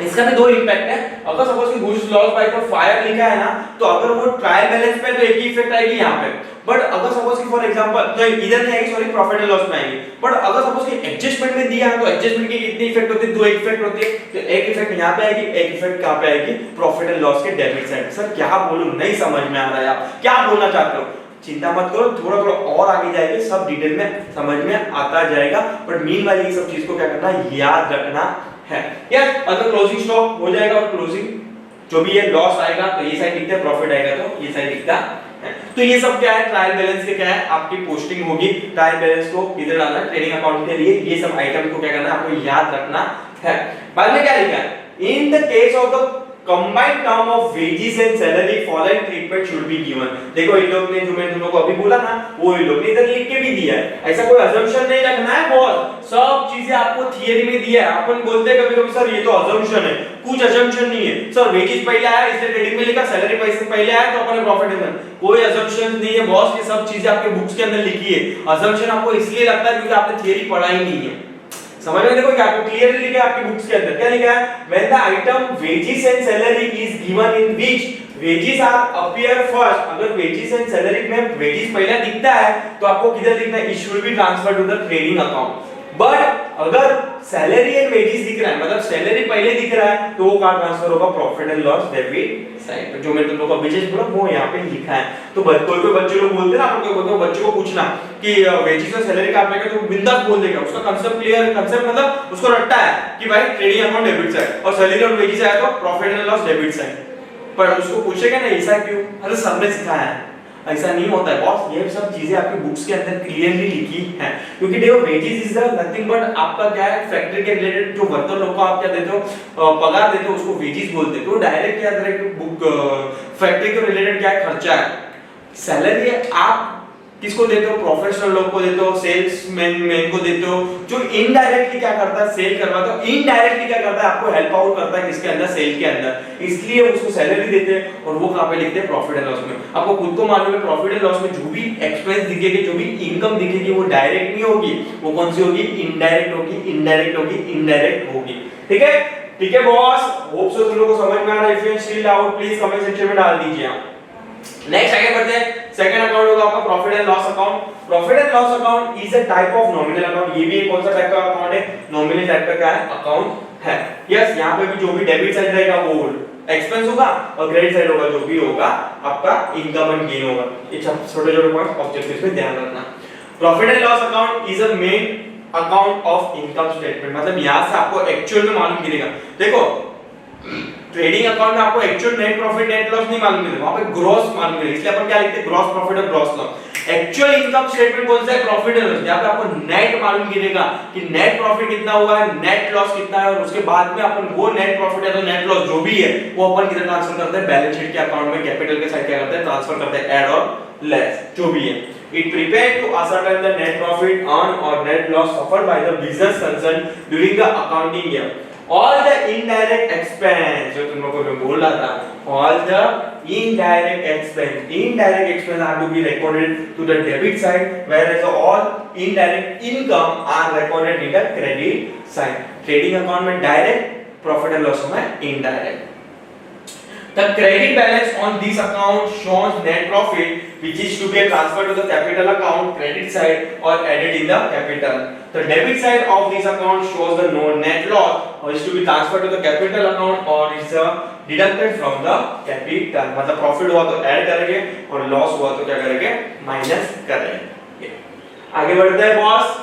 इसका भी दो इम्पैक्ट है। अगर सपोज कि गुड्स लॉस बाय फायर लिखा है ना, तो अगर वो ट्रायल बैलेंस पे तो एक ही इफेक्ट आएगी यहाँ पे, बट अगर सपोज कि फॉर एग्जांपल तो इधर नहीं आएगी, सॉरी प्रॉफिट एंड लॉस में आएगी। बट अगर सपोज कि एडजस्टमेंट में दिया है तो एडजस्टमेंट की कितनी इफेक्ट होती है, दो इफेक्ट होती है। तो एक इफेक्ट यहाँ पे आएगी, एक इफेक्ट कहाँ पे आएगी, प्रॉफिट एंड लॉस के डेबिट साइड। सर क्या बोलूं, नहीं समझ में आ रहा है, आप क्या बोलना चाहते हो? चिंता मत करो, थोड़ा थोड़ा और आगे जाएंगे, सब डिटेल में समझ में आता जाएगा। बट मीनवाइल ये सब चीज को क्या करना है, याद रखना है। यस, अगर क्लोजिंग स्टॉक हो जाएगा और क्लोजिंग जो भी है लॉस आएगा तो ये साइड दिखता है, प्रॉफिट आएगा तो ये साइड दिखता है। तो ये सब क्या है, ट्रायल बैलेंस के क्या है, आपकी पोस्टिंग होगी, ट्रायल बैलेंस को इधर डालना है ट्रेडिंग अकाउंट के लिए। ये सब आइटम को क्या करना है, आपको याद रखना है। बाद में क्या लिखा है, in the case of the combined term of wages and salary following treatment should be given। देखो इन लोग ने जो मैं तुम लोग को अभी बोला ना, वो इन लोग ने इधर लिख के भी दिया है। ऐसा कोई assumption नहीं रखना है बॉस, सब चीजें आपको थियरी में दिया है। अपन बोलते हैं कभी-कभी सर ये तो assumption है, कुछ assumption नहीं है सर। वेजेस पहले आया इसलिए ट्रेडिंग में लिखा, सैलरी पैसे पहले आया तो अपन प्रॉफिट है। कोई assumption नहीं है बॉस, ये सब चीजें आपके बुक्स के अंदर लिखी है। assumption आपको इसलिए लगता है क्योंकि आपने थियरी पढ़ा ही नहीं है। समझ में देखो क्या क्लियरली लिखा है आपकी बुक्स के अंदर, क्या लिखा है, when the item wages and salary is given in which wages are appear first। अगर wages and salary में wages पहले दिखता है तो आपको किधर लिखना है, it should be transferred to the trading account। But अगर सैलरी एंड वेजेस दिख रहा है, मतलब सैलरी पहले दिख रहा है तो वो कहां ट्रांसफर होगा, profit and loss debit side. जो मैं तुम लोगों को वेजेस बोला वो यहाँ पे लिखा है। तो कोई कोई बच्चे लोग बोलते हैं ना, अपन कोई बच्चों को पूछना कि वेजेस और सैलरी कहां पे है, तो बिंदास बोल देगा, उसका कांसेप्ट क्लियर, कांसेप्ट मतलब उसको रट्टा है कि भाई ट्रेडिंग अकाउंट डेबिट साइड और सैलरी और वेजेस आया तो profit and loss debit side. पर उसको पूछेगा ना ऐसा क्यों, अरे सबने सिखाया है, ऐसा नहीं होता है बॉस। ये सब चीजें आपकी बुक्स के अंदर क्लियरली लिखी हैं, क्योंकि देखो वेजेस इज नथिंग बट आपका क्या है, फैक्ट्री के रिलेटेड जो वर्कर लोग को आप क्या देते हो, पगार देते हो, उसको वेजेस बोलते हो। तो डायरेक्ट क्या डायरेक्ट बुक फैक्ट्री के रिलेटेड क्या है, खर्चा है। सैलरी आप किसको देते हो, प्रोफेशनल लोग को देते हो, सेल्समैन को देते हो, जो इनडायरेक्टली क्या करता है, सेल करवाता है। इनडायरेक्टली क्या करता है, आपको हेल्प आउट करता है किसके अंदर, सेल के अंदर, इसलिए उसको सैलरी देते हैं। और वो कहां पे लिखते हैं, प्रॉफिट एंड लॉस में। आपको खुद को मालूम है प्रॉफिट एंड लॉस में जो भी एक्सपेंस दिखेगी, जो भी इनकम दिखेगी, वो डायरेक्ट नहीं होगी, वो कौन सी होगी, इनडायरेक्ट होगी, इनडायरेक्ट होगी, इनडायरेक्ट होगी। ठीक है, ठीक है बॉस, होप सो तुम लोगों को समझ में आ रहा है। If you still doubt please comment section में डाल दीजिए आप। नेक्स्ट आगे बढ़ते हैं, सेकंड अकाउंट होगा आपका profit and loss account. Profit and loss account is a type of nominal account. ये भी एक कौन सा टाइप का अकाउंट है, नॉमिनल टाइप का क्या है, अकाउंट है। यस, यहां पे भी जो भी डेबिट साइड रहेगा वो एक्सपेंस होगा और क्रेडिट साइड होगा जो भी होगा आपका इनकम एंड गेन होगा। ये छोटे छोटे पॉइंट्स ऑब्जेक्टिव्स में ध्यान रखना। Profit and loss account is a main account of income statement, मतलब यहां से आपको एक्चुअल में मालूम गिरेगा। देखो ट्रेडिंग अकाउंट में आपको actual net profit net loss नहीं मालूम मिलेगा, वहां पे ग्रॉस मालूम मिलेगा, इसलिए अपन क्या लिखते हैं, ग्रॉस प्रॉफिट और gross loss. Actual income statement कौन सा है, प्रॉफिट एंड लॉस। यहां पे आपको नेट मालूम गिरेगा कि नेट प्रॉफिट कितना हुआ है, नेट लॉस कितना है, और उसके बाद में अपन वो नेट प्रॉफिट है तो नेट लॉस जो भी है वो अपन किधर ट्रांसफर करते हैं, बैलेंस शीट के अकाउंट में, कैपिटल के साइड क्या करते हैं, ट्रांसफर करते हैं, ऐड और लेस जो भी है। It prepared to ascertain the net profit earned or net loss suffered by the business concerned during the accounting year. All the indirect expense, जो तुम लोगों को बोल रहा था, all the indirect expense are to be recorded to the debit side, whereas all indirect income are recorded in the credit side. Trading account में direct, profit and loss में indirect. The credit balance on this account shows net profit which is to be transferred to the capital account credit side or added in the capital. The debit side of this account shows the no net loss or is to be transferred to the capital account or is deducted from the capital. मतलब profit हुआ तो add करेंगे और loss हुआ तो क्या करेंगे, minus करेंगे। आगे बढ़ते हैं बॉस।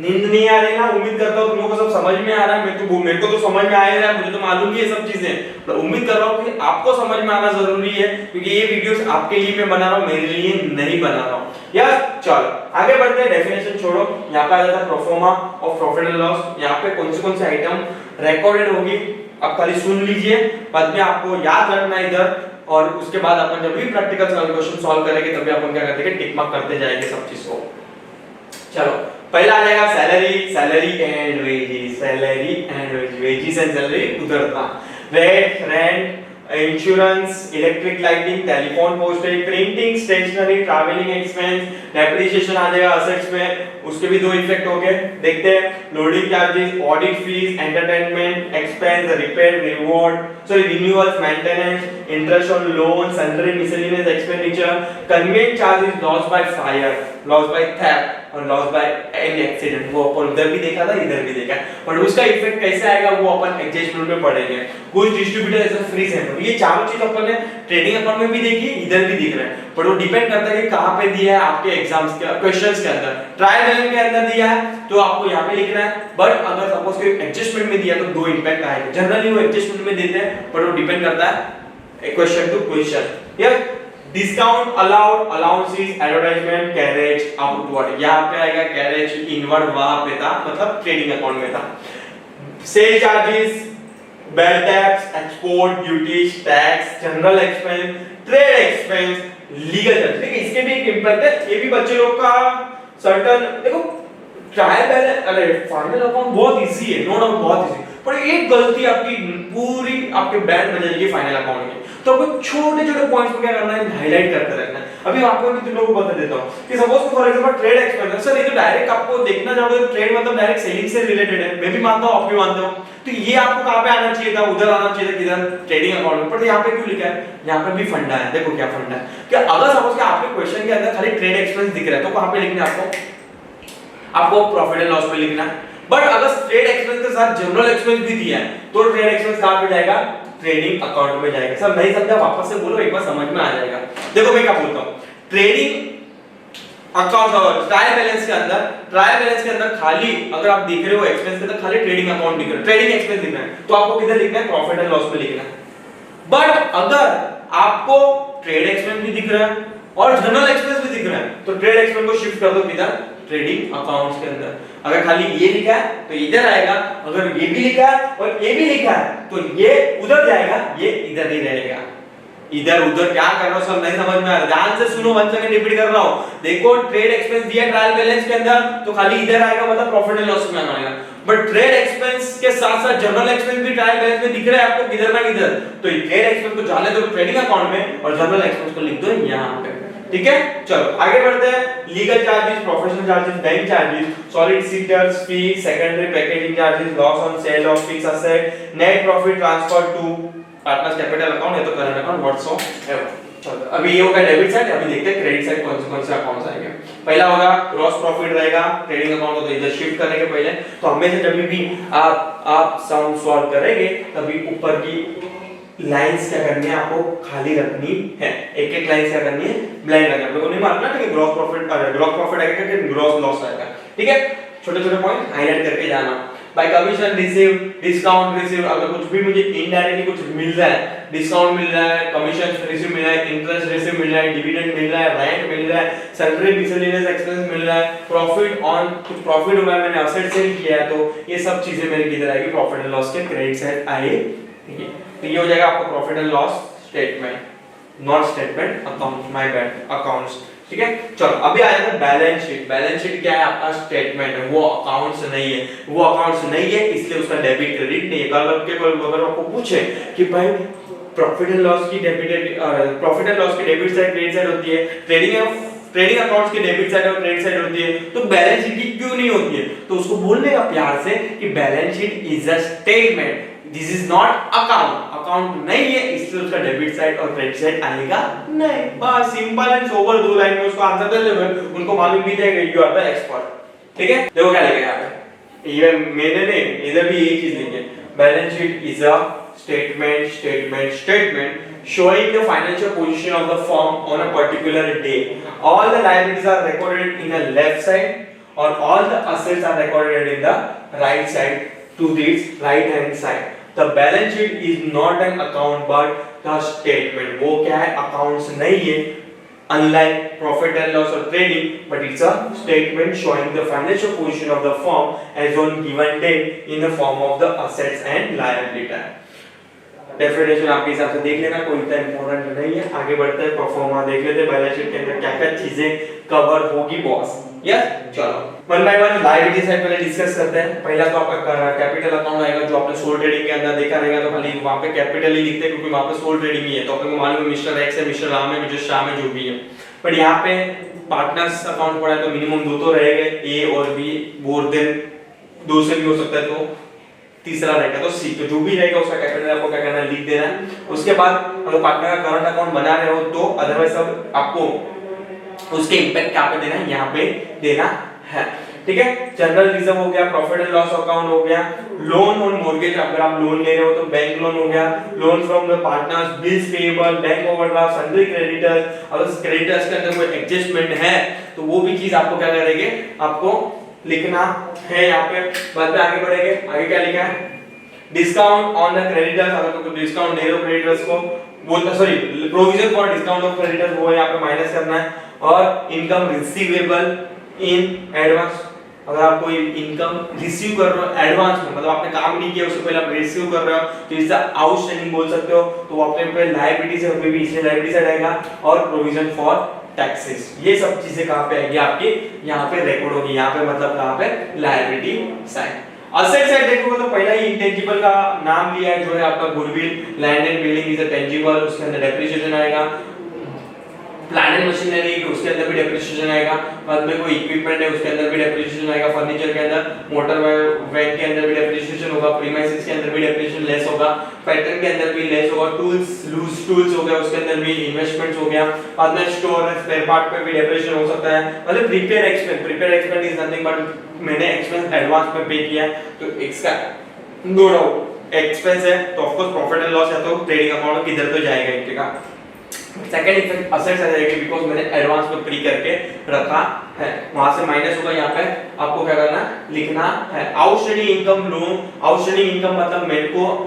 नींद नहीं आ रही ना, उम्मीद करता हूँ तुम लोगों को सब समझ में आ रहा है। मेरे को तो समझ में आ ही रहा है, मुझे तो मालूम ही है सब चीजें, पर उम्मीद कर रहा हूँ कि आपको समझ में आना जरूरी है, क्योंकि ये वीडियोस आपके लिए मैं बना रहा हूँ, मेरे लिए नहीं बना रहा हूँ। यस, चलो आगे बढ़ते हैं। डेफिनेशन छोड़ो, यहाँ पे आ जाता है proforma of profit and loss. यहाँ पे कौन से आइटम रिकॉर्डेड होगी आप खाली सुन लीजिए, बाद में आपको याद रखना इधर, और उसके बाद अपन जब भी प्रैक्टिकल क्वेश्चन सॉल्व करेंगे तभी अपन क्या करते हैं, टिक मार्क करते जाएंगे सब चीज को। चलो पहला आ जाएगा salary and wages, wages and salary उधर था। Rent, insurance, electric lighting, telephone postage, printing, stationery, travelling expense, depreciation आ जाएगा असेट्स में, उसके भी दो इफेक्ट हो गए। देखते हैं, loading charges, audit fees, entertainment expense, repair, renewals, maintenance, interest on loan, sundry miscellaneous expenditure, conveyance charges, loss by fire, loss by theft और लॉस बाय एनी एक्सीडेंट। वो अपन उधर भी देखा था, इधर भी देखा, पर उसका इफेक्ट कैसे आएगा वो अपन एडजस्टमेंट में पढ़ेंगे। कुछ डिस्ट्रीब्यूटर ऐसा फ्री है, ये चारों चीज अपन ने ट्रेडिंग अकाउंट में भी देखी, इधर भी दिख रहा है, पर वो डिपेंड करता है कि कहां पे दिया है आपके एग्जाम्स के क्वेश्चंस के अंदर। ट्रायल बैलेंस के अंदर दिया है तो आपको यहां पे लिखना है, बट अगर सपोज कोई एडजस्टमेंट में दिया तो दो इंपैक्ट आएगा। जनरली वो एडजस्टमेंट में देते हैं, पर वो डिपेंड करता है question to question. Yes, discount allowed, allowances, advertisement, carriage, outward, यहां पे आएगा कैरेज, इनवर्ड वहां पे था, मतलब ट्रेडिंग अकाउंट में था। Sale charges, bell tax, export duties, tax, general expense, trade expense, legal charge. देखिए इसके भी एक इंपैक्ट है, ये भी बच्चे लोग का सर्टेन। देखो ट्रायल बैलेंस, अरे फाइनल अकाउंट बहुत इजी है, नो डाउट बहुत इजी, पर एक गलती आपकी पूरी आपके बैंड बन जाएगी फाइनल अकाउंट में। तो आपको छोटे-छोटे पॉइंट्स को क्या करना है, हाईलाइट करते रहना है। अभी आपको मैं तुम लोगों को बता देता हूं कि suppose for example trade expense, sir ये तो डायरेक्ट आपको देखना चाहोगे तो ट्रेड मतलब डायरेक्ट सेलिंग से रिलेटेड है, मैं भी मानता हूं, आप भी मानते हो, तो ये आपको कहां पे आना चाहिए था, उधर आना चाहिए था, किधर, ट्रेडिंग अकाउंट में। पर यहां पे क्यों लिखा है, यहां पे भी फंडा है। देखो क्या फंडा है कि अगर सपोज कि आपके क्वेश्चन के अंदर खाली ट्रेड एक्सपेंस दिख रहा है तो कहां पे लिखना है आपको प्रॉफिट एंड लॉस पे लिखना है। बट अगर ट्रेड एक्सपेंस के साथ जनरल एक्सपेंस भी दिया है तो ट्रेड एक्सपेंस कहां पे जाएगा, ट्रेडिंग अकाउंट में जाएगा। सर नहीं समझा, वापस से बोलो, एक बार समझ में आ जाएगा। देखो मैं क्या बोलता हूं, ट्रेडिंग अकाउंट और ट्रायल बैलेंस के अंदर खाली अगर आप देख रहे हो एक्सपेंस के अंदर खाली ट्रेडिंग अकाउंट दिख रहा है, ट्रेडिंग एक्सपेंस दिख रहा है, तो आपको किधर लिखना है, प्रॉफिट एंड लॉस पे लिखना है। बट अगर आपको ट्रेड एक्सपेंस भी दिख रहा है और जनरल एक्सपेंस भी दिख रहा है तो ट्रेड एक्सपेंस को शिफ्ट कर दो किधर, ट्रेडिंग अकाउंट्स के अंदर। अगर खाली ये लिखा है तो इधर आएगा, अगर ये भी लिखा है और ये भी लिखा है तो ये उधर जाएगा, ये इधर नहीं रहेगा। इधर उधर क्या कर रहा हूं सब नहीं समझ में आ रहा, ध्यान से सुनो, 1 सेकंड रिपीट कर रहा हूं। देखो ट्रेड एक्सपेंस दिया ट्रायल बैलेंस के अंदर तो खाली इधर आएगा, मतलब प्रॉफिट एंड लॉस में आएगा। बट ट्रेड एक्सपेंस के साथ साथ जनरल एक्सपेंस भी ट्रायल बैलेंस में दिख रहा है आपको किधर ना किधर, तो ये ट्रेड एक्सपेंस को जाने दो ट्रेडिंग अकाउंट में और जनरल एक्सपेंस को लिख दो यहां पे। ठीक है, चलो आगे बढ़ते हैं। Legal charges, professional charges, bank charges, solicitors fee, secondary packaging charges, loss on sale of fix asset, net profit transfer to partners capital account या तो करंट अकाउंट, व्हाट्सएवर। चलो अभी ये होगा डेबिट साइड, अभी देखते हैं क्रेडिट साइड कौन से अकाउंट्स आएंगे। पहला होगा ग्रॉस प्रॉफिट रहेगा, ट्रेडिंग अकाउंट को तो इधर शिफ्ट करने के पहले तो हमेशा जब भी आप सम सॉल्व करेंगे तभी ऊपर की लाइंस क्या करनी है, आपको खाली रखनी है, एक एक लाइन क्या करनी है, ब्लैंक रखना है। आपको नहीं मारना कि ग्रॉस प्रॉफिट आएगा कि ग्रॉस लॉस आएगा। ठीक है, छोटे-छोटे पॉइंट हाईलाइट करके जाना। Bye commission receive, discount receive, अगर कुछ भी मुझे इनडायरेक्टली कुछ मिल रहा है, डिस्काउंट मिल रहा है, कमीशन रिसीव मिल रहा है, इंटरेस्ट रिसीव मिल रहा है, डिविडेंड मिल रहा है, रेंट मिल रहा है, सैलरी मिसलेनियस एक्सपेंस मिल रहा है, प्रॉफिट ऑन कुछ प्रॉफिट हुआ है, मैंने असेट सेल किया है, तो ये सब चीजें मेरे किधर आएगी, प्रॉफिट एंड लॉस के क्रेडिट साइड आएगी। तो ये हो जाएगा आपका profit and loss statement, not statement account, my bad, accounts. ठीक है, चलो अभी आ जाता है बैलेंस शीट। बैलेंस शीट क्या है, आपका स्टेटमेंट है, वो अकाउंट्स नहीं है, वो अकाउंट्स नहीं है इसलिए उसका डेबिट क्रेडिट नहीं है। अगर आपको पूछे कि भाई प्रॉफिट एंड लॉस की डेबिट साइड क्रेडिट साइड होती है, ट्रेडिंग अकाउंट्स की डेबिट साइड और क्रेडिट साइड होती है, तो बैलेंस शीट की क्यों नहीं होती है, तो उसको बोलने का प्यार से कि balance sheet is a statement, this is not account, account नहीं है इसलिए उसका डेबिट साइड और क्रेडिट साइड आएगा नहीं। बस सिंपल एंड सोबर, दो लाइन में उसको आंसर दे देंगे, उनको मालूम भी जाएगा, यू आर द एक्सपर्ट। ठीक है, देखो क्या लिखा है यहाँ पे, ये मैंने नहीं, इधर भी यही चीज लिखी है, balance sheet is a statement showing the financial position of the firm on a particular day. All the liabilities are recorded in the left side or all the assets are recorded in the right side to this right hand side. The balance sheet is not an account but the statement. वो क्या है, accounts नहीं है, unlike profit and loss or trading, but it's a statement showing the financial position of the firm as on given date in the form of the assets and liability. Definition आपके हिसाब से देख लेना, कोई इतना important नहीं है। आगे बढ़ते हैं, परफॉर्मा देख लेते हैं, बैलेंस शीट के अंदर क्या-क्या चीजें कवर होगी बॉस। यस, चलो one by one liability side पहले डिस्कस करते हैं। पहला तो आपका कैपिटल अकाउंट आएगा, जो आपने सोल ट्रेडिंग के अंदर देखा रहेगा, तो खाली वहां पे कैपिटल ही लिखते हैं क्योंकि वहां पे सोल ट्रेडिंग ही है, तो आपको मालूम है मिस्टर एक्स है, मिस्टर राम है, मिस्टर श्याम है, जो भी है। पर यहाँ पे पार्टनर्स अकाउंट पड़ा है तो मिनिमम 2 तो रहेगा, ए और बी, मोर देन 2 से भी हो सकता है, तो तीसरा रहेगा तो सी। तो जो भी रहेगा उसका कैपिटल आपको क्या करना है, लिख देना है। उसके बाद अगर पार्टनर का करंट अकाउंट बना रहे हो तो अदरवाइज सब आपको उसके इंपैक्ट क्या पे देना है, यहाँ पे देना है, ठीक है। जनरल रिजर्व हो गया, प्रॉफिट एंड लॉस अकाउंट हो गया, लोन और मॉर्गेज, अगर आप लोन ले रहे हो तो बैंक लोन हो गया, loan from the partners, bills payable, bank overdraft, sundry creditors. अगर क्रेडिटर्स के अंदर कोई एडजस्टमेंट है तो वो भी चीज आपको क्या करेंगे, आपको लिखना है यहाँ पे। बाद में आगे बढ़ेंगे, आगे क्या लिखा है, डिस्काउंट ऑन द क्रेडिटर्स, अगर तो डिस्काउंट दे रहे हो क्रेडिटर्स को, वो sorry provision for discount of creditors वो यहाँ पे माइनस करना है। और इनकम रिसीवेबल इन एडवांस, अगर आप कोई इनकम रिसीव कर रहे हो एडवांस में, मतलब आपने काम नहीं किया उससे पहले आप रिसीव कर रहे हो तो इसका आउटस्टैंडिंग बोल सकते हो, तो वो अपने पे लायबिलिटी से भी इसलिए लायबिलिटी साइड आएगा। और प्रोविजन फॉर टैक्सेस, ये सब चीजें कहां पे आएगी आपकी, यहाँ पे रिकॉर्ड होगी, यहाँ पे मतलब कहां पे, लायबिलिटी साइड। असेट साइड देखोगे तो पहला ही इंटेंजिबल का नाम लिया है जो है आपका goodwill, land and building is a tangible, उसके अंदर डेप्रिसिएशन आएगा। प्लांट एंड मशीनरी उसके अंदर भी डेप्रिसिएशन आएगा। बाद में कोई इक्विपमेंट है उसके अंदर भी डेप्रिसिएशन आएगा। फर्नीचर के अंदर, मोटर वैन के अंदर भी डेप्रिसिएशन होगा। प्रीमाइसेस के अंदर भी डेप्रिसिएशन लेस होगा। पैटर्न के अंदर भी लेस होगा। टूल्स, लूज टूल्स हो गया उसके अंदर भी, इन्वेस्टमेंट्स हो गया। बाद में स्टोर एंड स्पेयर पार्ट पे भी डेप्रिसिएशन हो सकता है। मतलब prepaid expense is nothing but मैंने एक्सपेंस एडवांस में पे किया तो इसका नो डाउट एक्सपेंस है, तो of course profit and loss है तो ट्रेडिंग अकाउंट किधर तो जाएगा इनके का। सेकंड इफेक्ट असेट्स आ जाएगी बिकॉज़ मैंने एडवांस में प्री करके रखा है, वहां से माइनस होगा। यहाँ पे आपको क्या करना है, लिखना है। Outstanding income loan, outstanding income मतलब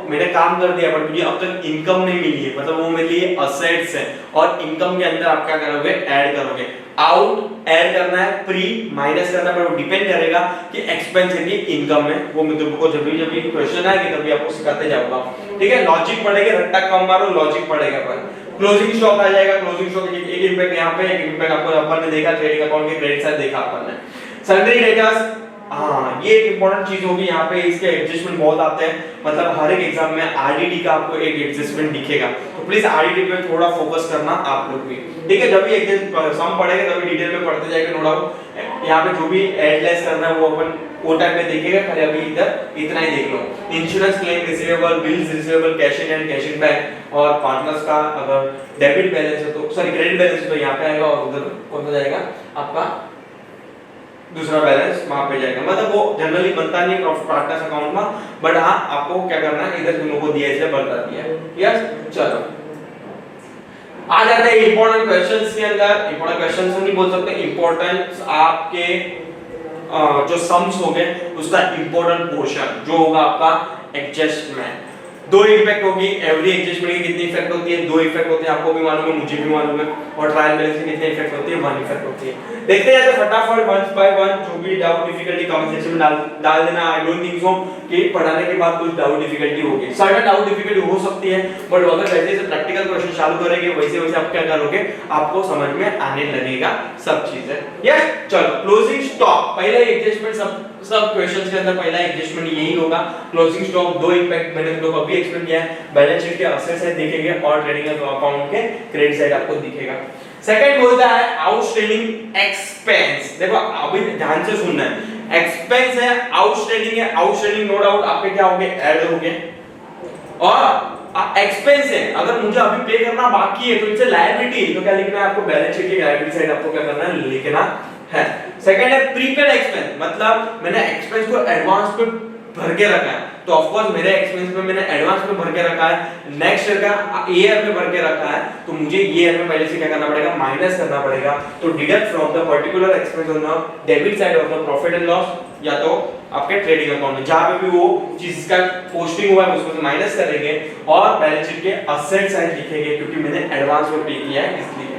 मैंने काम कर दिया बट मुझे अब तक इनकम नहीं मिली है, मतलब वो मेरे लिए असेट्स है। और इनकम के अंदर आप क्या करोगे, ऐड करोगे। आउट ऐड करना है, प्री माइनस करना है, पर वो डिपेंड करेगा कि एक्सपेंस है कि इनकम है। वो मैं तुमको जब भी क्वेश्चन आएगा तभी आपको सिखाते जाऊंगा, ठीक है। लॉजिक पढ़ेंगे, रट्टा कम मारो, लॉजिक पढ़ेगा पर। क्लोजिंग स्टॉक आ जाएगा। क्लोजिंग स्टॉक एक इंपैक्ट यहाँ पे, एक इंपैक्ट आपको अपन ने देखा ट्रेडिंग अकाउंट के क्रेडिट साइड देखा अपन ने। सन्ड्री डेटर्स, हाँ ये एक इंपॉर्टेंट चीज होगी यहाँ पे, इसके एडजस्टमेंट बहुत आते हैं, मतलब हर एक एग्जाम में आरडीडी का आपको एक एडजस्टमेंट दिखेगा, तो प्लीज आरडीडी पे थोड़ा फोकस करना आप लोग भी, ठीक है। जब भी एक सम पढ़ेंगे तभी डिटेल में पढ़ते जाएंगे, नो डाउट। यहाँ पे जो भी ऐड लेस करना है वो अपन वो टाइम में देखेगा, खाली अभी इधर इतना ही देख लो। Insurance claim receivable, bills receivable, cash in and cash in bank, और पार्टनर्स का अगर डेबिट बैलेंस है तो सॉरी क्रेडिट बैलेंस है तो यहाँ पे आएगा, और उधर कौन सा जाएगा आपका दूसरा बैलेंस वहां पे जाएगा। मतलब वो जनरली बनता नहीं पार्टनर्स अकाउंट में, बट हाँ आपको क्या करना है, इधर तुम लोगों को दिया इसलिए बनता दिया है। यस चलो आ जाते हैं इंपॉर्टेंट क्वेश्चंस के अंदर। इंपॉर्टेंट क्वेश्चंस नहीं बोल सकते, इंपॉर्टेंट आपके जो सम्स हो गए उसका इंपॉर्टेंट पोर्शन जो होगा आपका एडजस्टमेंट। दो इफेक्ट होगी, एवरी एडजस्टमेंट की कितनी इफेक्ट होती है, दो इफेक्ट होते हैं, आपको भी मालूम है मुझे भी मालूम है। और ट्रायल बैलेंस की कितनी इफेक्ट होती है, वन इफेक्ट होती है। देखते हैं तो फटाफट वन बाय वन, जो भी डाउट डिफिकल्टी कमेंट सेक्शन में डाल देना। आई डोंट थिंक सो कि पढ़ाने के बाद कुछ डाउट डिफिकल्टी होगी, सर्टेन डाउट डिफिकल्टी हो सकती है, बट अगर वैसे से प्रैक्टिकल क्वेश्चन चालू करेंगे वैसे वैसे आप क्या करोगे, आपको समझ में आने लगेगा सब चीजें। यस चलो क्लोजिंग स्टॉक, पहला एडजस्टमेंट सब क्वेश्चंस के अंदर पहला एडजस्टमेंट यही होगा। क्लोजिंग स्टॉक दो इंपैक्ट मैंने तुम लोग अभी एक्सप्लेन किया है, बैलेंस शीट के असेट साइड दिखेंगे और ट्रेडिंग अकाउंट के क्रेडिट साइड आपको दिखेगा। सेकंड बोलता है आउटस्टैंडिंग एक्सपेंस। देखो अभी ध्यान से सुनना है, एक्सपेंस है, आउटस्टैंडिंग है, आउटस्टैंडिंग नो डाउट आपके क्या होंगे, ऐड होंगे। और एक्सपेंस है, अगर मुझे अभी पे करना बाकी है तो इट्स लायबिलिटी, तो क्या लिखना है आपको, बैलेंस शीट की लायबिलिटी साइड आपको क्या करना है, लिखना है। सेकंड है प्रीपेड एक्सपेंस, मतलब मैंने एक्सपेंस को एडवांस पे भर के रखा है, तो ऑफ कोर्स मेरे एक्सपेंस में मैंने एडवांस में भर के रखा है, नेक्स्ट ईयर का ईयर में भर के रखा है, तो मुझे ईयर में पहले से क्या करना पड़ेगा, माइनस करना पड़ेगा। तो deduct from the particular expense on the debit side of the profit and loss, या तो आपके ट्रेडिंग अकाउंट में जहां पे भी वो चीज का पोस्टिंग हुआ है उसमें से माइनस करेंगे और बैलेंस शीट के असेट साइड लिखेंगे, क्योंकि मैंने एडवांस में पे किया है इसलिए।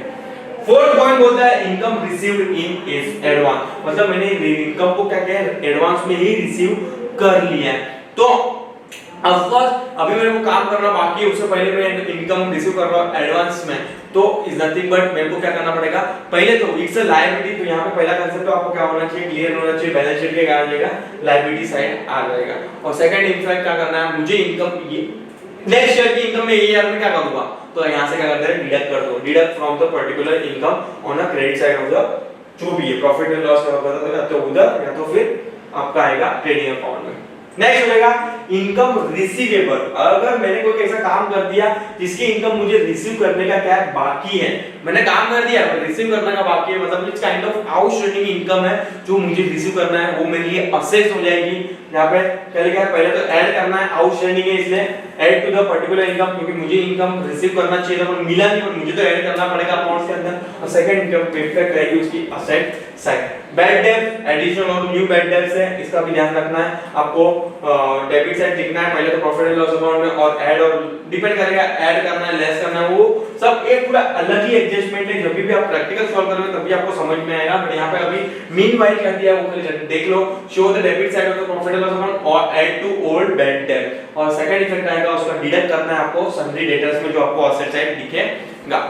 फोर्थ पॉइंट बोलता है इनकम रिसीव्ड इन एडवांस, मतलब मैंने इनकम को क्या किया है, एडवांस में ही रिसीव कर लिया है। तो ऑफ कोर्स अभी मेरे को काम करना बाकी है, उससे पहले मैं इनकम रिसीव कर रहा हूं एडवांस में, तो इज नथिंग बट मेरे को क्या करना पड़ेगा, पहले तो इट्स अ लायबिलिटी, तो यहां पे पहला कांसेप्ट तो आपको क्या होना चाहिए, क्लियर होना चाहिए, बैलेंस शीट के क्या आ जाएगा, लायबिलिटी साइड आ जाएगा। और सेकंड इनफैक्ट क्या करना है, मुझे इनकम ये नेक्स्ट ईयर की इनकम में ये ईयर में क्या करूंगा, तो यहां से क्या करते हैं, डिडक्ट कर दो, deduct from the particular income on a credit side of the जो भी है प्रॉफिट एंड लॉस का बता दो, या तो उधर या तो फिर आपका आएगा ट्रेडिंग अकाउंट में। नेक्स्ट हो जाएगा इनकम रिसीवेबल। अगर मैंने कोई ऐसा काम कर दिया जिसकी इनकम मुझे रिसीव करने का क्या है बाकी है, मैंने काम कर दिया पर रिसीव करने का बाकी है, मतलब it's kind of outstanding income है जो मुझे रिसीव करना है, वो मेरे लिए असेट्स हो जाएगी। यहाँ पे पहले क्या है, पहले तो ऐड करना है, आउटस्टैंडिंग है इसलिए add to the particular income, क्योंकि मुझे इनकम रिसीव करना चाहिए था पर मिला नहीं, पर मुझे तो ऐड करना पड़ेगा अकाउंट्स के अंदर। और सेकंड इनकम रिफ्लेक्ट करेगी उसकी asset side. Bad debt addition और न्यू बैड डेट्स है, इसका भी ध्यान रखना है आपको। डेबिट साइड दिखना है पहले तो प्रॉफिट एंड लॉस अकाउंट में, और ऐड और डिपेंड करेगा ऐड करना है लेस करना है, वो सब एक पूरा अलग ही एडजस्टमेंट है। जब भी आप प्रैक्टिकल सॉल्व करोगे तभी आपको समझ में आएगा। बट यहाँ पे अभी मीनवाइल क्या दिया है वो खाली देख लो। Show the debit side of the profit and loss account और add to old bad debt. और सेकंड इफेक्ट आएगा उसका डिडक्ट करना है आपको सन्ड्री डेटर्स में जो आपको असेट साइड दिखेगा।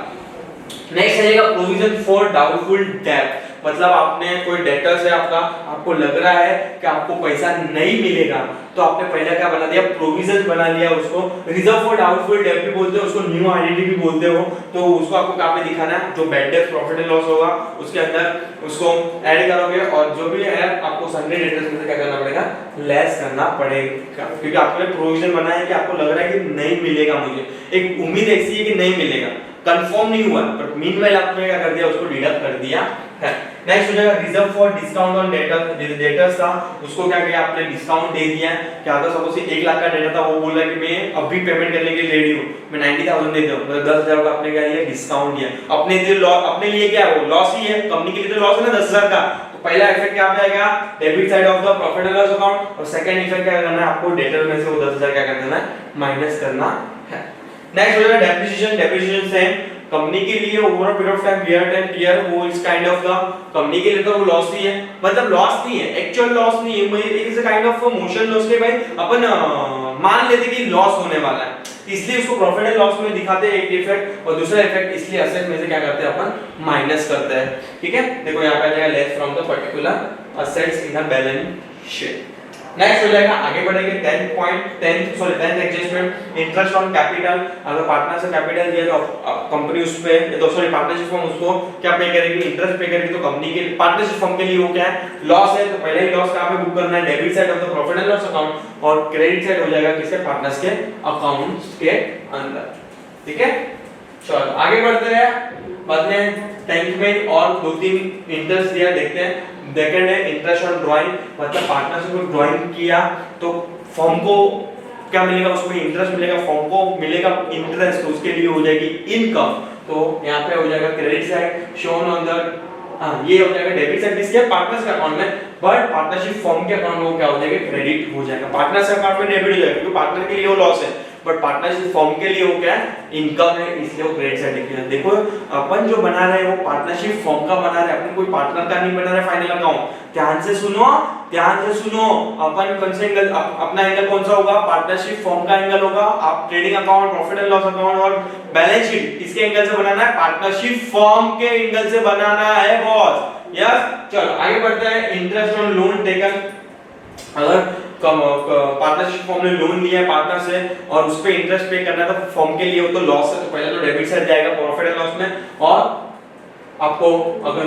नेक्स्ट आएगा प्रोविजन फॉर डाउटफुल डेट, मतलब आपने कोई डेटर्स है आपका, आपको लग रहा है कि आपको पैसा नहीं मिलेगा, तो आपने पहले क्या बना दिया, प्रोविजन बना लिया। उसको रिजर्व फॉर डाउटफुल डेट भी बोलते हैं, उसको न्यू आईडीडी भी बोलते हो। तो उसको आपको क्या पे दिखाना है, जो bad debt profit and loss होगा उसके अंदर उसको ऐड करोगे, और जो भी है आपको सन्ड्री डेटर्स में से क्या करना पड़ेगा, लेस करना पड़ेगा, क्योंकि आपने प्रोविजन बनाया है कि आपको लग रहा है कि नहीं मिलेगा, मुझे एक उम्मीद ऐसी है कि नहीं मिलेगा, कंफर्म नहीं हुआ, पर मीनवाइल आपने क्या कर दिया, उसको डिडक्ट कर दिया है। नेक्स्ट हो जाएगा reserve for discount on debtors था, उसको क्या किया आपने, डिस्काउंट दे दिया है। क्या अगर सपोज 1 लाख का डेटा था, वो बोल रहा है कि मैं अभी पेमेंट करने के लिए रेडी हूं, मैं 90,000 दे दूं, मतलब 10,000 का आपने क्या दिया, डिस्काउंट दिया। अपने लिए क्या है, वो लॉस ही है, कंपनी के लिए तो लॉस है ना 10,000 का। तो पहला इफेक्ट क्या आ जाएगा, debit side of the profit and loss account, और सेकंड इफेक्ट क्या करना है, आपको डेटर में से वो 10,000 क्या कर देना है, माइनस करना है। नेक्स्ट हो जाएगा डेप्रिसिएशन। डेप्रिसिएशन से कंपनी के लिए over a period of time wear and tear, वो इस काइंड ऑफ द कंपनी के लिए तो वो लॉस ही है, मतलब लॉस नहीं है, एक्चुअल लॉस नहीं है, it is a kind of motion loss के भाई अपन मान लेते कि लॉस होने वाला है, इसलिए उसको प्रॉफिट एंड लॉस में दिखाते हैं एक इफेक्ट, और दूसरा इफेक्ट इसलिए असेट में से क्या करते हैं अपन माइनस करते हैं। ठीक है, देखो यहाँ पे आ जाएगा less from the particular assets in a balance sheet. Next हो जाएगा, आगे बढ़ेंगे 10th adjustment, interest on capital. अगर पार्टनर से कैपिटल दिया तो कंपनी उस पे तो सॉरी पार्टनरशिप फर्म उसको क्या पे करेगी, इंटरेस्ट पे करेगी। तो कंपनी के पार्टनरशिप फर्म के लिए वो क्या है, लॉस है, तो पहले ही लॉस कहां पे बुक करना है, debit side of the profit and loss account, और क्रेडिट साइड हो जाएगा किसके, पार्टनर्स के अकाउंट्स के अंदर। ठीक है, चलो आगे बढ़ते हैं। बाद में 10th में और 2-3 इंटरेस्ट दिया, देखते हैं। सेकंड है इंटरेस्ट ऑन ड्राइंग, मतलब पार्टनरशिप में ड्राइंग किया तो फर्म को क्या मिलेगा, उसमें इंटरेस्ट मिलेगा, फर्म को मिलेगा इंटरेस्ट, तो उसके लिए हो जाएगी इनकम। तो यहाँ पे हो जाएगा credit side shown on the, ये हो जाएगा डेबिट साइड किसके, पार्टनर्स के अकाउंट में, बट पार्टनरशिप फर्म के अकाउंट में क्या हो जाएगा, क्रेडिट हो जाएगा। पार्टनर्स के अकाउंट में डेबिट हो जाएगा क्योंकि पार्टनर के लिए वो लॉस है, बट पार्टनरशिप फर्म के लिए वो क्या है, इनकम है, इसलिए वो क्रेडिट साइड लिखा है। देखो अपन जो बना रहे हैं वो पार्टनरशिप फर्म का बना रहे हैं, अपन कोई पार्टनर का नहीं बना रहे फाइनल अकाउंट। ध्यान से सुनो, अपन कौन से एंगल, अपना एंगल कौन सा होगा, पार्टनरशिप फर्म का एंगल होगा। आप trading account, profit and loss account और बैलेंस शीट किसके एंगल से बनाना है, पार्टनरशिप फर्म के एंगल से बनाना है बॉस। यस, चलो आगे बढ़ते हैं। इंटरेस्ट ऑन लोन टेकन, अगर पार्टनरशिप फर्म ने लोन लिया है पार्टनर से और उस पे इंटरेस्ट पे करना है, तो फर्म के लिए वो तो लॉस है, तो पहले तो डेबिट साइड जाएगा प्रॉफिट एंड लॉस में, और आपको अगर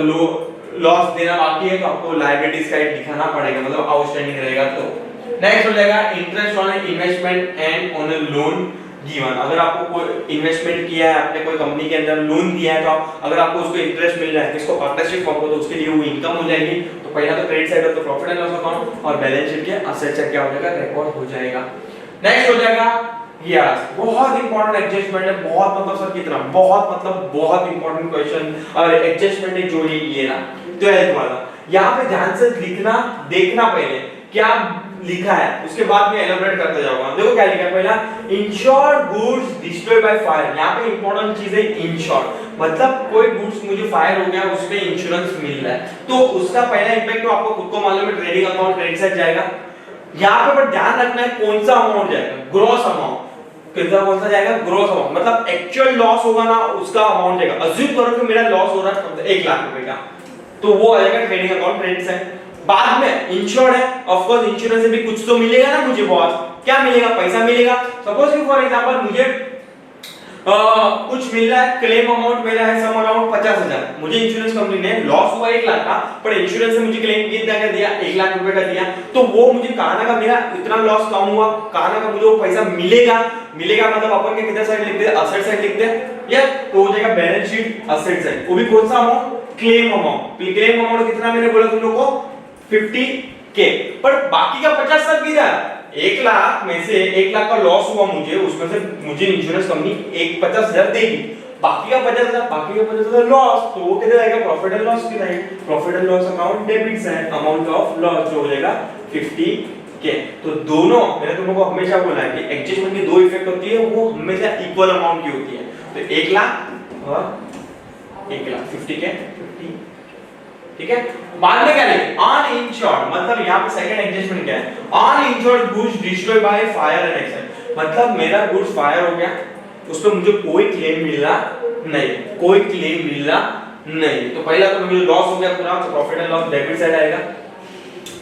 लॉस देना बाकी है तो आपको लायबिलिटी साइड दिखाना पड़ेगा, मतलब आउटस्टैंडिंग रहेगा। तो नेक्स्ट हो जाएगा interest on investment and on a loan given. अगर आपको कोई इन्वेस्टमेंट किया है, आपने कोई कंपनी के अंदर लोन दिया है, तो अगर आपको उसको इंटरेस्ट मिल रहा है किसको, पार्टनरशिप फर्म को, तो उसके लिए वो इनकम हो जाएगी। तो पहला तो credit side of the profit and loss account और बैलेंस शीट के असेट साइड क्या हो जाएगा, रिकॉर्ड हो जाएगा। नेक्स्ट हो जाएगा यस, बहुत इंपॉर्टेंट एडजस्टमेंट है, बहुत मतलब सर कितना, बहुत मतलब बहुत इंपॉर्टेंट क्वेश्चन और एडजस्टमेंट है जो ये ना 12th वाला। यहाँ पे ध्यान से लिखना, देखना पहले क्या लिखा है, उसके बाद मैं एलाबोरेट करते जाऊंगा। देखो क्या लिखा है, पहला insured goods destroyed by fire. यहाँ पे इंपॉर्टेंट चीज है इंश्योर्ड, मतलब कोई गुड्स मुझे फायर हो गया, उसमें इंश्योरेंस मिल रहा है, तो उसका पहला इंपैक्ट तो आपको खुद को मालूम है, ट्रेडिंग अकाउंट क्रेडिट साइड जाएगा। यहाँ पे पर ध्यान रखना है कौन सा अमाउंट जाएगा, ग्रॉस अमाउंट। कितना कौन सा जाएगा, ग्रॉस अमाउंट, मतलब एक्चुअल लॉस होगा ना उसका अमाउंट जाएगा। अज्यूम करो कि मेरा लॉस हो रहा है 1 लाख रुपए का, तो वो आ जाएगा ट्रेडिंग अकाउंट क्रेडिट साइड। बाद में इंश्योर्ड है, ऑफ कोर्स इंश्योरेंस से भी कुछ तो मिलेगा ना मुझे बॉस, क्या मिलेगा, पैसा मिलेगा। सपोज कि फॉर एग्जांपल मुझे कुछ मिल रहा है, क्लेम अमाउंट मिला है सम अराउंड 50,000, मुझे इंश्योरेंस कंपनी ने लॉस हुआ 1 लाख का, पर इंश्योरेंस से मुझे क्लेम कितना का दिया, 1 लाख रुपए का दिया, तो वो मुझे कहां का मेरा इतना लॉस कम हुआ, कहां का मुझे वो पैसा मिलेगा, मिलेगा मतलब अपन के कितने साइड लिखते हैं, असेट साइड लिखते हैं या, तो हो जाएगा बैलेंस शीट असेट साइड, वो भी कौन सा amount, claim amount. Claim amount कितना मैंने बोला तुम लोग को 50k, पर बाकी का 50,000 किधर, 1 लाख में से 1 लाख का लॉस हुआ मुझे, उसमें से मुझे इंश्योरेंस कंपनी 50,000 देगी, बाकी का 50,000 लॉस, तो वो किधर आएगा, प्रॉफिट एंड लॉस की side, profit and loss account debit side, amount of loss जो हो जाएगा 50k। तो दोनों मैंने तुम लोगों को हमेशा बोला है कि एडजस्टमेंट की दो इफेक्ट होती है, वो हमेशा इक्वल अमाउंट की होती है, तो 1 लाख और 1 लाख 50k 50, ठीक है। बाद में क्या लिखे, अनइंश्योर्ड, मतलब यहाँ पे सेकंड एडजस्टमेंट क्या है, uninsured goods destroy by fire and accident, मतलब मेरा गुड्स फायर हो गया, उस पर मुझे कोई क्लेम मिला नहीं, कोई क्लेम मिला नहीं, तो पहला तो मुझे लॉस हो गया पूरा, तो profit and loss debit side आएगा,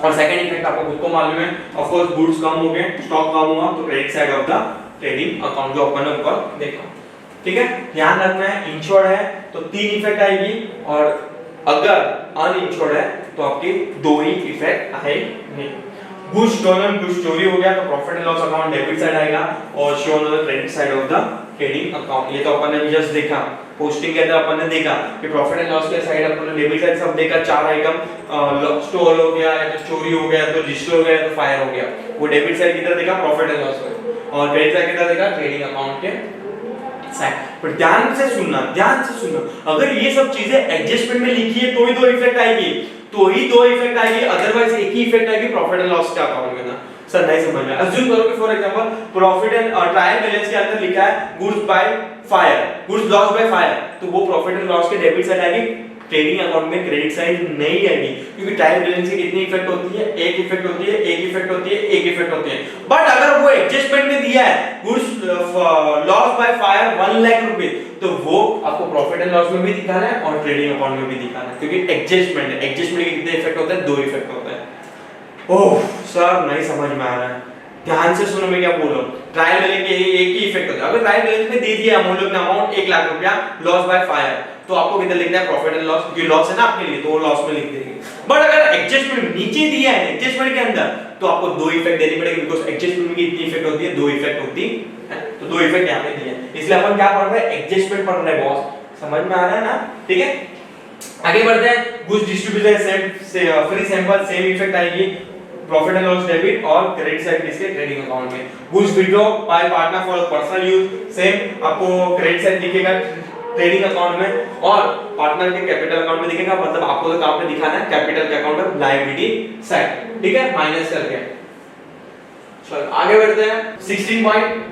और सेकंड इफेक्ट आपको खुद को मालूम है, ऑफ कोर्स गुड्स कम हो गए, स्टॉक कम हुआ, तो credit side of the trading account जो अपन ने ऊपर देखा, ठीक है। ध्यान रखना है इंश्योर्ड है तो 3 इफेक्ट आएगी, और अगर अनइंश्योर्ड है तो आपके 2 ही इफेक्ट आएंगे। गुड्स स्टोलन, गुड्स चोरी हो गया तो profit and loss account debit side आएगा, और shown on the credit side of the trading account, ये तो अपन ने जस्ट देखा, पोस्टिंग के अंदर अपन ने देखा कि प्रॉफिट एंड लॉस के साइड अपन ने डेबिट साइड सब देखा, 4 आइटम, स्टोर हो गया या तो चोरी हो गया, तो डिस्ट्रॉय हो गया, तो फायर हो गया, वो डेबिट साइड किधर देखा, प्रॉफिट एंड लॉस में, और क्रेडिट साइड किधर देखा, ट्रेडिंग अकाउंट के साइड। पर ध्यान से सुनना, ध्यान से सुनना, अगर ये सब चीजें एडजस्टमेंट में लिखी है तो ही 2 इफेक्ट आएगी, तो ही 2 इफेक्ट आएगी, अदरवाइज एक ही इफेक्ट आएगी प्रॉफिट एंड लॉस के अकाउंट में ना। सर नहीं समझ में, अज्यूम करो कि for example profit and trial balance के अंदर लिखा है goods by fire, goods loss by fire, तो वो प्रॉफिट एंड लॉस के डेबिट साइड आएगी, ट्रेडिंग अकाउंट में क्रेडिट साइड नहीं आएगी, क्योंकि ट्रायल बैलेंस की कितनी इफेक्ट होती है, एक इफेक्ट होती है, एक इफेक्ट होती है, एक इफेक्ट होती है। बट अगर वो एडजस्टमेंट में दिया है goods loss by fire 1 lakh रुपए, तो वो आपको प्रॉफिट एंड लॉस में भी दिखाना है और ट्रेडिंग अकाउंट में भी दिखाना है, क्योंकि एडजस्टमेंट है, एडजस्टमेंट के कितने इफेक्ट होते हैं, 2 इफेक्ट होते हैं। ओह सर नहीं समझ में आ रहा है, ध्यान से सुनो मैं क्या बोल रहा हूं, ट्रायल बैलेंस के एक ही इफेक्ट होता है, अगर ट्रायल बैलेंस में दे दिया अमाउंट 1 लाख रुपया लॉस बाय फायर, तो आपको किधर लिखना है, प्रॉफिट एंड लॉस, क्योंकि लॉस है ना आपके लिए, तो वो लॉस में लिख देंगे। बट अगर एडजस्टमेंट नीचे दिया है, एडजस्टमेंट के अंदर, तो आपको 2 इफेक्ट देनी पड़ेगी, बिकॉज़ एडजस्टमेंट में कितनी इफेक्ट होती है, 2 इफेक्ट होती है, तो 2 इफेक्ट यहां पे दिए हैं, इसलिए अपन क्या पढ़ रहे हैं, एडजस्टमेंट पढ़ रहे हैं बॉस, समझ में आ रहा है ना, ठीक है। आगे बढ़ते हैं, गुड्स डिस्ट्रीब्यूशन से फ्री सैंपल सेम इफेक्ट आएगी, प्रॉफिट एंड लॉस डेबिट और क्रेडिट साइड किसके, ट्रेडिंग अकाउंट में। Goods withdraw bye partner for personal use, same आपको क्रेडिट साइड दिखेगा ट्रेडिंग अकाउंट में, और पार्टनर के कैपिटल अकाउंट में दिखेगा, मतलब आपको तो कहां पे दिखाना है, कैपिटल के अकाउंट में, लायबिलिटी साइड, ठीक है, माइनस करके। चलो आगे बढ़ते हैं, 16 पॉइंट,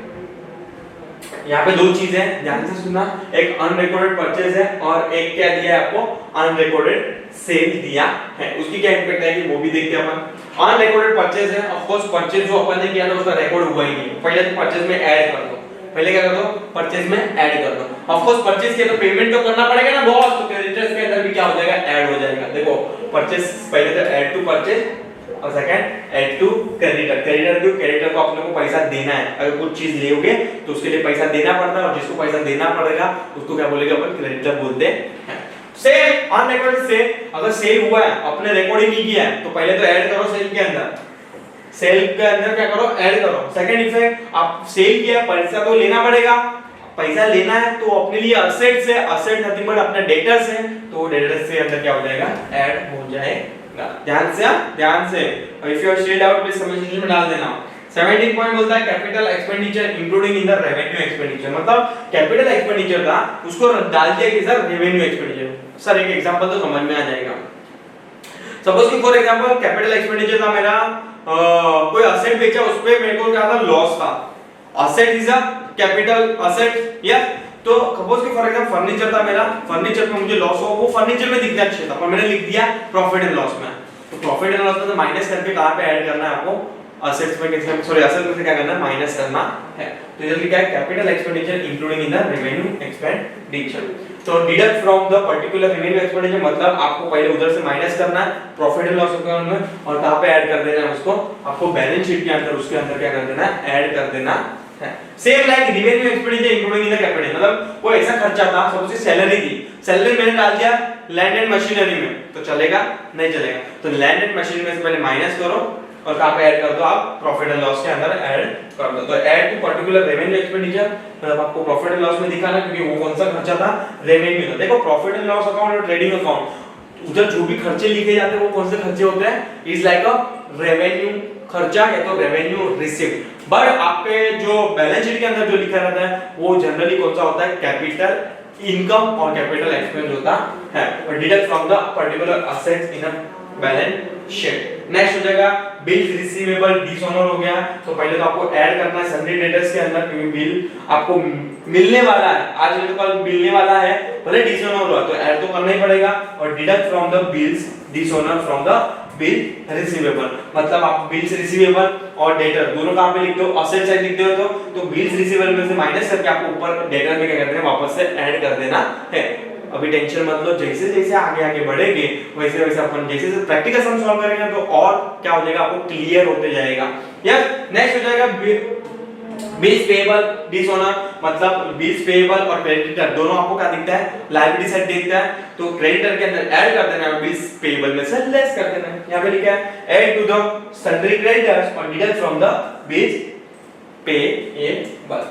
यहाँ पे 2 चीजें हैं, ध्यान से सुनना, एक अनरिकॉर्डेड परचेज है और एक क्या दिया है आपको, अनरिकॉर्डेड सेल दिया है, उसकी क्या इंपैक्ट आएगी वो भी देखते हैं अपन। अनरिकॉर्डेड परचेज है, ऑफ कोर्स परचेज जो अपन ने किया था उसका रिकॉर्ड हुआ ही नहीं, पहले तो परचेज में ऐड कर दो, पहले क्या कर दो, परचेज में ऐड कर दो, ऑफ कोर्स परचेज किया तो पेमेंट तो करना पड़ेगा ना बॉस, तो क्रेडिटर्स के अंदर भी क्या हो जाएगा, ऐड हो जाएगा। देखो परचेज पहले तो ऐड टू परचेज, और second add to creditor, creditor क्यों, क्रेडिटर को अपने को पैसा देना है, अगर कुछ चीज लोगे तो उसके लिए पैसा देना पड़ता है, और जिसको पैसा देना पड़ेगा उसको क्या बोलेंगे अपन, क्रेडिटर बोलते हैं। सेल अनरिकॉर्डेड सेल, अगर सेल हुआ है अपने रिकॉर्ड ही नहीं किया है, तो पहले तो ऐड करो सेल के अंदर, सेल के अंदर क्या करो, ऐड करो। सेकंड इफेक्ट, आप सेल किया, पैसा तो लेना पड़ेगा, पैसा लेना है तो अपने लिए असेट से, असेट नथिंग बट अपने डेटर्स है, तो डेटर्स से अंदर क्या हो जाएगा, ऐड हो जाएगा। ध्यान से if you are still doubt please comment section में डाल देना। 17 पॉइंट बोलता है capital expenditure including in the revenue expenditure, मतलब कैपिटल एक्सपेंडिचर था उसको डाल दिया कि सर रेवेन्यू एक्सपेंडिचर। सर एक एग्जांपल तो समझ में आ जाएगा, सपोज कि फॉर एग्जांपल कैपिटल एक्सपेंडिचर था मेरा, कोई असेट बेचा, उस पे मेरे को क्या था, लॉस था, asset is a capital asset, या तो सपोज कि फॉर एग्जांपल फर्नीचर था मेरा, फर्नीचर में मुझे लॉस हुआ, वो फर्नीचर में दिखना अच्छा था, पर मैंने लिख दिया प्रॉफिट एंड लॉस में, तो प्रॉफिट एंड लॉस में माइनस करके कहां पे ऐड करना है आपको, असेट्स में, कैसे सॉरी असेट्स में से क्या करना है, माइनस करना है। तो इधर लिखा है capital expenditure including in the revenue expenditure, तो deduct from the particular revenue expenditure, मतलब आपको पहले उधर से माइनस करना है प्रॉफिट एंड लॉस अकाउंट में, और कहां पे ऐड कर देना है उसको, आपको बैलेंस शीट के अंदर, उसके अंदर क्या कर देना है, ऐड कर देना same like revenue expenditure including in the capital, मतलब कोई ऐसा खर्चा था, सपोज सैलरी थी, सैलरी मैंने डाल दिया लैंड एंड मशीनरी में, तो चलेगा नहीं चलेगा, तो लैंड एंड मशीनरी में से पहले माइनस करो और कहां पे ऐड कर दो आप, प्रॉफिट एंड लॉस के अंदर ऐड कर दो। तो add to particular revenue expenditure, मतलब आपको प्रॉफिट एंड लॉस में दिखाना, क्योंकि वो कौन सा खर्चा था, रेवेन्यू था। देखो प्रॉफिट एंड लॉस अकाउंट और ट्रेडिंग अकाउंट, उधर जो भी खर्चे लिखे जाते हैं वो कौन से खर्चे होते हैं, इज लाइक अ रेवेन्यू खर्चा या तो रेवेन्यू रिसीव्ड। बट आपके जो बैलेंस शीट के अंदर जो लिखा रहता है वो जनरली कौन सा होता है, कैपिटल इनकम और कैपिटल एक्सपेंस होता है, और deduct from the particular assets in a balance sheet. Next हो जाएगा बिल्स रिसीवेबल डिसऑनर हो गया, तो पहले तो आपको ऐड करना है सन्ड्री डेटर्स के अंदर, क्योंकि बिल आपको मिलने वाला है, आज नहीं तो कल मिलने वाला है, भले डिसऑनर हुआ तो ऐड तो करना ही पड़ेगा, और deduct from the bills dishonour from the bill receivable, मतलब आप बिल्स रिसीवेबल और डेटर दोनों कहां पे लिखते हो, असेट साइड लिखते हो, तो बिल्स रिसीवेबल में से माइनस करके आपको ऊपर डेटर में क्या करते हैं, वापस से ऐड कर देना है। अभी टेंशन मत लो, जैसे जैसे आगे आगे बढ़ेंगे वैसे वैसे अपन जैसे जैसे प्रैक्टिकल सम सॉल्व करेंगे तो और क्या हो जाएगा, आपको क्लियर होते जाएगा। यस, नेक्स्ट हो जाएगा बिल्स पेएबल डिसऑनर, मतलब बिल्स पेएबल और क्रेडिटर दोनों आपको क्या दिखता है, लायबिलिटी साइड दिखता है, तो क्रेडिटर के अंदर ऐड कर देना है, बिल्स पेएबल में से लेस कर देना है। यहां पे लिखा है add to the sundry creditors और deduct from the bills payable.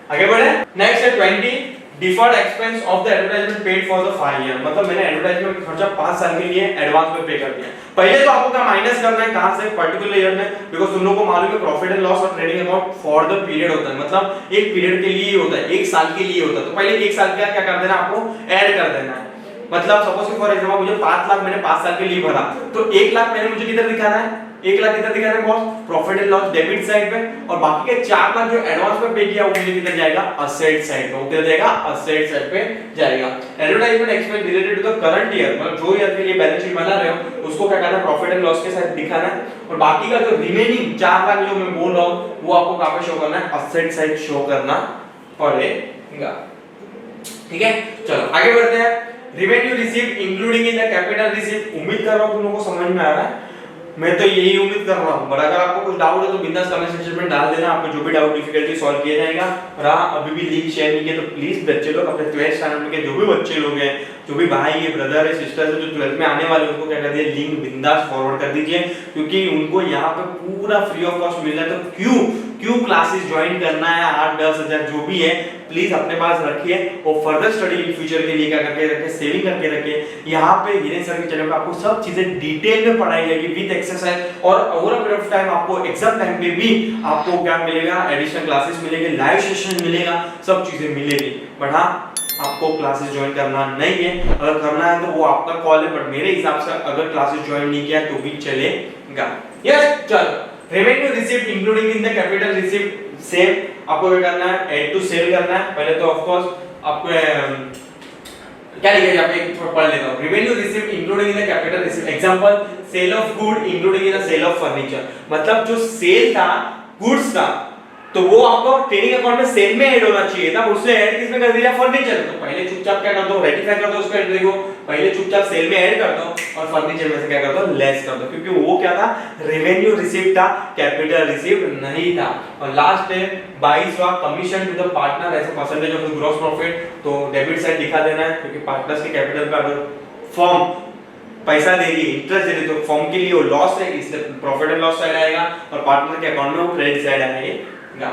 आगे बढ़े, नेक्स्ट है 20 deferred expense of the advertisement paid for the 5 year, मतलब मैंने एडवर्टाइजमेंट का खर्चा 5 साल के लिए एडवांस में पे कर दिया। पहले तो आपको क्या माइनस करना है, कहां से, पर्टिकुलर ईयर में, बिकॉज़ तुम लोगों को मालूम है प्रॉफिट एंड लॉस और trading account for the period होता है, मतलब एक पीरियड के लिए ही होता है, एक साल के लिए होता है, तो पहले एक साल का क्या कर देना, आपको ऐड कर देना है। मतलब सपोज फॉर एग्जांपल मुझे 5 लाख मैंने 5 साल के लिए भरा, तो 1 लाख मैंने मुझे किधर दिखाना है, 1 लाख किधर दिखाना है boss, profit and loss debit side पे, और बाकी के 4 लाख जो एडवांस में पे किया वो मुझे किधर जाएगा, असेट साइड पे, वो किधर जाएगा, असेट साइड पे जाएगा। Advertisement expense related to the current year, मतलब जो ईयर के लिए बैलेंस शीट बना रहे हो उसको क्या करना है, प्रॉफिट एंड लॉस के साथ दिखाना है, और बाकी का जो रिमेनिंग 4 लाख जो मैं बोल रहा हूं वो आपको कहां पे शो करना है, असेट साइड शो करना पड़ेगा। ठीक है, चलो आगे बढ़ते हैं। Revenue received including in the capital received, उम्मीद कर रहा हूं तुम लोगों को समझ में आ रहा है, मैं तो यही उम्मीद कर रहा हूं। बट अगर आपको कुछ डाउट है तो बिंदास कमेंट सेक्शन में डाल देना, आपको जो भी डाउट डिफिकल्टी सॉल्व किया जाएगा। और हां, अभी भी लिंक शेयर नहीं किया तो प्लीज बच्चे लोग अपने 12th स्टैंडर्ड के जो भी बच्चे लोग हैं, जो भी भाई है, ब्रदर है, सिस्टर है, जो 12th में आने वाले उनको क्या कर दिए, लिंक बिंदास फॉरवर्ड कर दीजिए, क्योंकि उनको यहां पे पूरा फ्री ऑफ कॉस्ट मिल रहा है। तो क्यों क्लासेस ज्वाइन करना है, 8-10 हजार जो भी है प्लीज अपने पास रखिए, और फर्दर स्टडी इन फ्यूचर के लिए क्या करके रखिए, सेविंग करके रखिए। यहाँ पे हिरेन सर के चैनल पे आपको सब चीजें डिटेल में पढ़ाई जाएगी विद एक्सरसाइज, और over a period of time आपको एग्जाम टाइम पे भी आपको क्या मिलेगा, एडिशनल क्लासेस मिलेंगे, लाइव सेशन मिलेगा, सब चीजें मिलेगी। बट हाँ, आपको क्लासेस ज्वाइन करना नहीं है, अगर करना है तो वो आपका कॉल है, बट मेरे हिसाब से अगर क्लासेस ज्वाइन नहीं किया तो भी चलेगा। यस, चलो revenue received including in the capital received, same आपको क्या करना है, ऐड टू सेल करना है। पहले तो ऑफ कोर्स आपको क्या लिखा है, यहाँ पे पढ़ लेता हूं, revenue received including in the capital received, example sale of good including in the sale of furniture, मतलब जो सेल था गुड्स का तो वो आपको ट्रेडिंग अकाउंट में सेल में ऐड होना चाहिए था, उसने ऐड किस में कर दिया, फर्नीचर। तो पहले चुपचाप क्या कर दो, रेक्टिफाई कर दो उसको एंट्री को, पहले चुपचाप सेल में ऐड कर दो और फर्नीचर में से क्या कर दो, लेस कर दो, क्योंकि वो क्या था, रेवेन्यू रिसीव्ड था, कैपिटल रिसीव्ड नहीं था। और लास्ट है 22वां commission to the partner as a percentage of the gross profit, तो डेबिट साइड दिखा देना है, क्योंकि पार्टनर्स के कैपिटल का अगर फर्म पैसा देगी, इंटरेस्ट दे रही, तो फर्म के लिए वो लॉस है, इसलिए प्रॉफिट एंड लॉस साइड आएगा, और पार्टनर के अकाउंट में वो क्रेडिट साइड आएगा।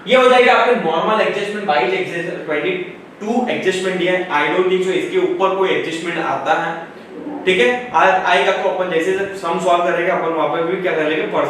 ये हो जाएगा आपके नॉर्मल एडजस्टमेंट, 22 एडजस्टमेंट दिया है, आई डोंट थिंक सो इसके ऊपर कोई एडजस्टमेंट आता है। ठीक है, आएगा तो अपन जैसे सम सॉल्व करेंगे अपन वहां पे भी क्या कर लेंगे,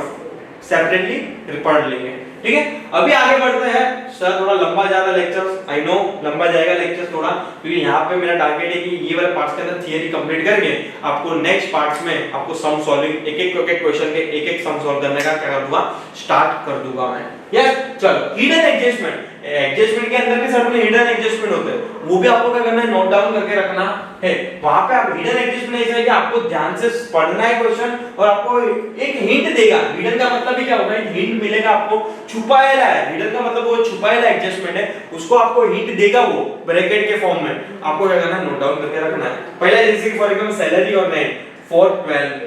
सेपरेटली पढ़ लेंगे। ठीक है, अभी आगे बढ़ते हैं। सर थोड़ा लंबा जा रहा लेक्चर, आई नो लंबा जाएगा लेक्चर थोड़ा, क्योंकि यहाँ पे मेरा टारगेट है कि ये वाले पार्ट्स के अंदर थियरी कंप्लीट करके आपको नेक्स्ट पार्ट्स में आपको सम सॉल्विंग, एक एक क्वेश्चन के एक एक सम सॉल्व करने का क्या कर दूंगा, स्टार्ट कर दूंगा मैं। यस, चलो हिडन एडजस्टमेंट, एडजस्टमेंट के अंदर भी सर्टेन हिडन एडजस्टमेंट होते हैं, वो भी आपको क्या करना है, नोट डाउन करके रखना है। वहां पे आप हिडन एडजस्टमेंट ऐसा है कि आपको ध्यान से पढ़ना है क्वेश्चन, और आपको एक हिंट देगा। हिडन का मतलब भी क्या होगा, एक हिंट मिलेगा आपको, छुपाएला है, हिडन का मतलब वो छुपाएला एडजस्टमेंट है, उसको आपको हिंट देगा वो ब्रैकेट के फॉर्म में, आपको क्या करना है, नोट डाउन करके रखना है। पहला जैसे फॉर एग्जांपल सैलरी और नेट, फॉर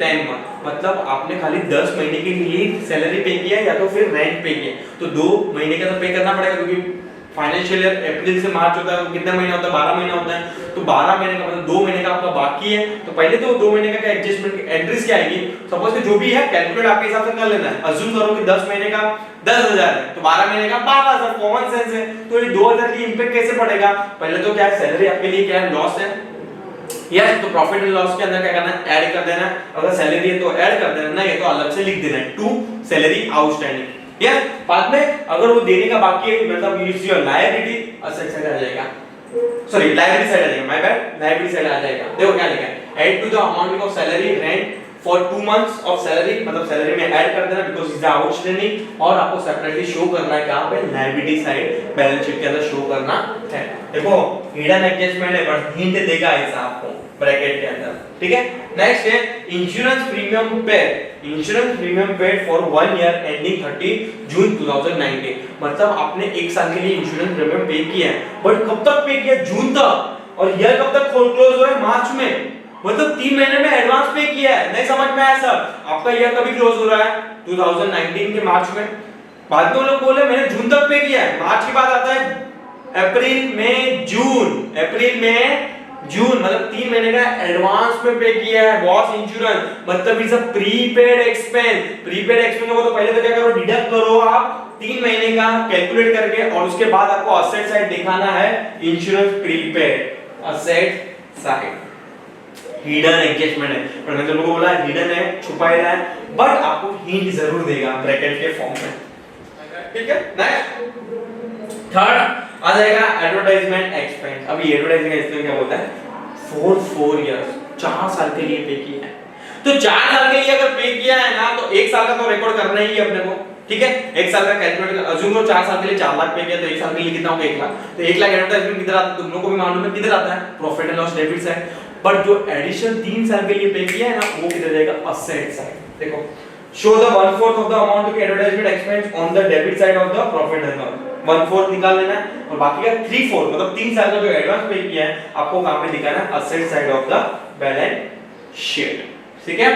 10 मंथ, मतलब आपने खाली 10 महीने के लिए सैलरी पे किया या तो फिर रेंट पे किया, तो 2 महीने का तो पे करना पड़ेगा, क्योंकि फाइनेंशियल ईयर अप्रैल से मार्च होता है, कितने महीने होता है, 12 महीना होता है, तो 12 महीने का मतलब 2 महीने का आपका बाकी है, तो पहले तो 2 महीने का एडजस्टमेंट एंट्रीज क्या आएगी, सपोज कि जो भी है कैलकुलेट आपके हिसाब से कर लेना है, अज्यूम करो कि 10 महीने का 10,000 है, तो 12 महीने का 12,000, कॉमन सेंस है, तो ये 2,000 की इंपैक्ट कैसे पड़ेगा, पहले तो क्या है, सैलरी आपके लिए क्या है, लॉस है, यस, तो प्रॉफिट एंड लॉस के अंदर क्या करना है, ऐड कर देना, अगर सैलरी है तो ऐड कर देना, नहीं है तो अलग से लिख देना है, टू सैलरी आउटस्टैंडिंग, या बाद में अगर वो देने का बाकी है, मतलब it's your liability, asset side आ जाएगा, सॉरी लायबिलिटी साइड आ जाएगा, माय बैड, लायबिलिटी साइड आ जाएगा, देखो क्या लिखा है, add to the amount of salary rent for 2 months of salary, मतलब सैलरी में ऐड कर देना बिकॉज़ इज आउटस्टैंडिंग, और आपको सेपरेटली शो करना है कहां पे, लायबिलिटी साइड बैलेंस शीट के अंदर शो करना है। देखो हिडन एडजस्टमेंट है बट हिंट देगा ऐसा आपको ब्रैकेट के अंदर, ठीक है। नेक्स्ट है insurance premium paid, insurance premium paid for 1 year ending 30 जून 2019, मतलब आपने 1 साल के लिए इंश्योरेंस प्रीमियम पे किया है, बट कब तक पे किया, जून तक, और ईयर कब तक क्लोज हो रहा है, मार्च में, मतलब 3 महीने में एडवांस पे किया है, नहीं समझ में आया सर, आपका ईयर कभी क्लोज हो रहा है 2019 के मार्च में, बाद में लोग बोले मैंने जून तक पे किया है, मार्च के बाद आता है अप्रैल में जून, अप्रैल में जून, मतलब 3 महीने का एडवांस में पे किया है बॉस इंश्योरेंस, मतलब is a prepaid expense, prepaid expense को तो पहले तो क्या करो, डिडक्ट करो आप 3 महीने का कैलकुलेट करके, और उसके बाद आपको असेट साइड दिखाना है, insurance prepaid asset side, hidden adjustment है, पर मैंने लोगों को बोला हिडन है, छुपाया है, बट आपको हिंट जरूर देगा ब्रैकेट के फॉर्म में, ठीक है। नेक्स्ट थर्ड आ जाएगा एडवर्टाइजमेंट एक्सपेंस, अभी एडवर्टाइजिंग एक्सपेंस क्या बोलता है, 4 इयर्स, 4 साल के लिए पे किया है, तो 4 साल के लिए अगर पे किया है ना, तो 1 साल का तो रिकॉर्ड करना ही है अपने को, ठीक है, 1 साल का कैलकुलेट अज्यूम करो, 4 साल के लिए 4 लाख पे किया, तो 1 साल के लिए कितना होगा, 1 लाख, तो 1 लाख एडवर्टाइजमेंट किधर आता है, तुम लोगों को भी मालूम है किधर आता है, profit and loss debit side, but जो एडिशन 3 साल के लिए पे किया है ना, वो किधर जाएगा, असेट साइड, देखो show the 1/4 of the amount of advertisement expense on the debit side of the profit and loss, 1/4 निकाल लेना है, और बाकी का 3/4 मतलब 3 साल का जो एडवांस पे किया है आपको कहां पे दिखाना है, asset side of the balance sheet, ठीक है।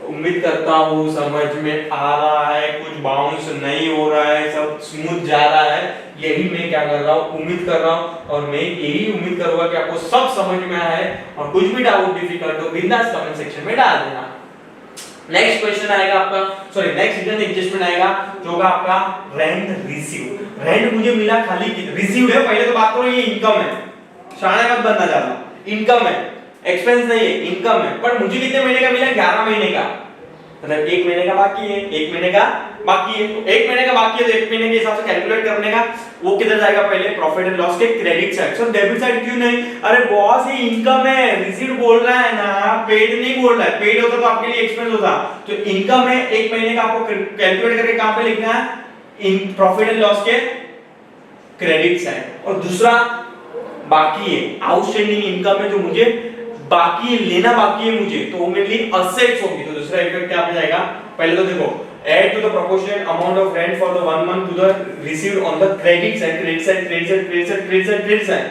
उम्मीद करता हूं समझ में आ रहा है, कुछ बाउंस नहीं हो रहा है, सब स्मूथ जा रहा है, यही मैं क्या कर रहा हूं, उम्मीद कर रहा हूं, और मैं यही उम्मीद करूंगा कि आपको सब समझ में आया है, और कुछ भी डाउट डिफिकल्ट हो बिंदास कमेंट सेक्शन में डाल देना। नेक्स्ट क्वेश्चन आएगा आपका, सॉरी नेक्स्ट हिडन एडजस्टमेंट आएगा जो होगा आपका रेंट रिसीव, रेंट मुझे मिला खाली रिसीव्ड है, पहले तो बात करो ये इनकम है, शाणे मत बनना ज्यादा, इनकम है, एक्सपेंस नहीं है, इनकम है, पर मुझे कितने महीने का मिला, 11 महीने का, मतलब 1 महीने का बाकी है, 1 महीने का बाकी है, तो 1 महीने का बाकी है, तो 1 महीने के हिसाब से कैलकुलेट करने का, वो किधर जाएगा, पहले प्रॉफिट एंड लॉस के credit side, sir debit side क्यों नहीं, अरे बॉस ये इनकम है, रिसीव्ड बोल रहा है ना, पेड नहीं बोल रहा है, पेड होता तो आपके लिए एक्सपेंस होता, तो इनकम है, 1 महीने का आपको कैलकुलेट करके कहां पे लिखना है, इन प्रॉफिट एंड लॉस के क्रेडिट साइड, और दूसरा बाकी है आउटस्टैंडिंग इनकम है जो मुझे बाकी है, लेना बाकी है मुझे, तो वो मेरे लिए असेट्स होगी, तो दूसरा इफेक्ट क्या आ जाएगा, पहले तो देखो add to the proportionate amount of rent for the 1 month to the received on the credit side, credit side, credit side, credit side, credit side, credit side,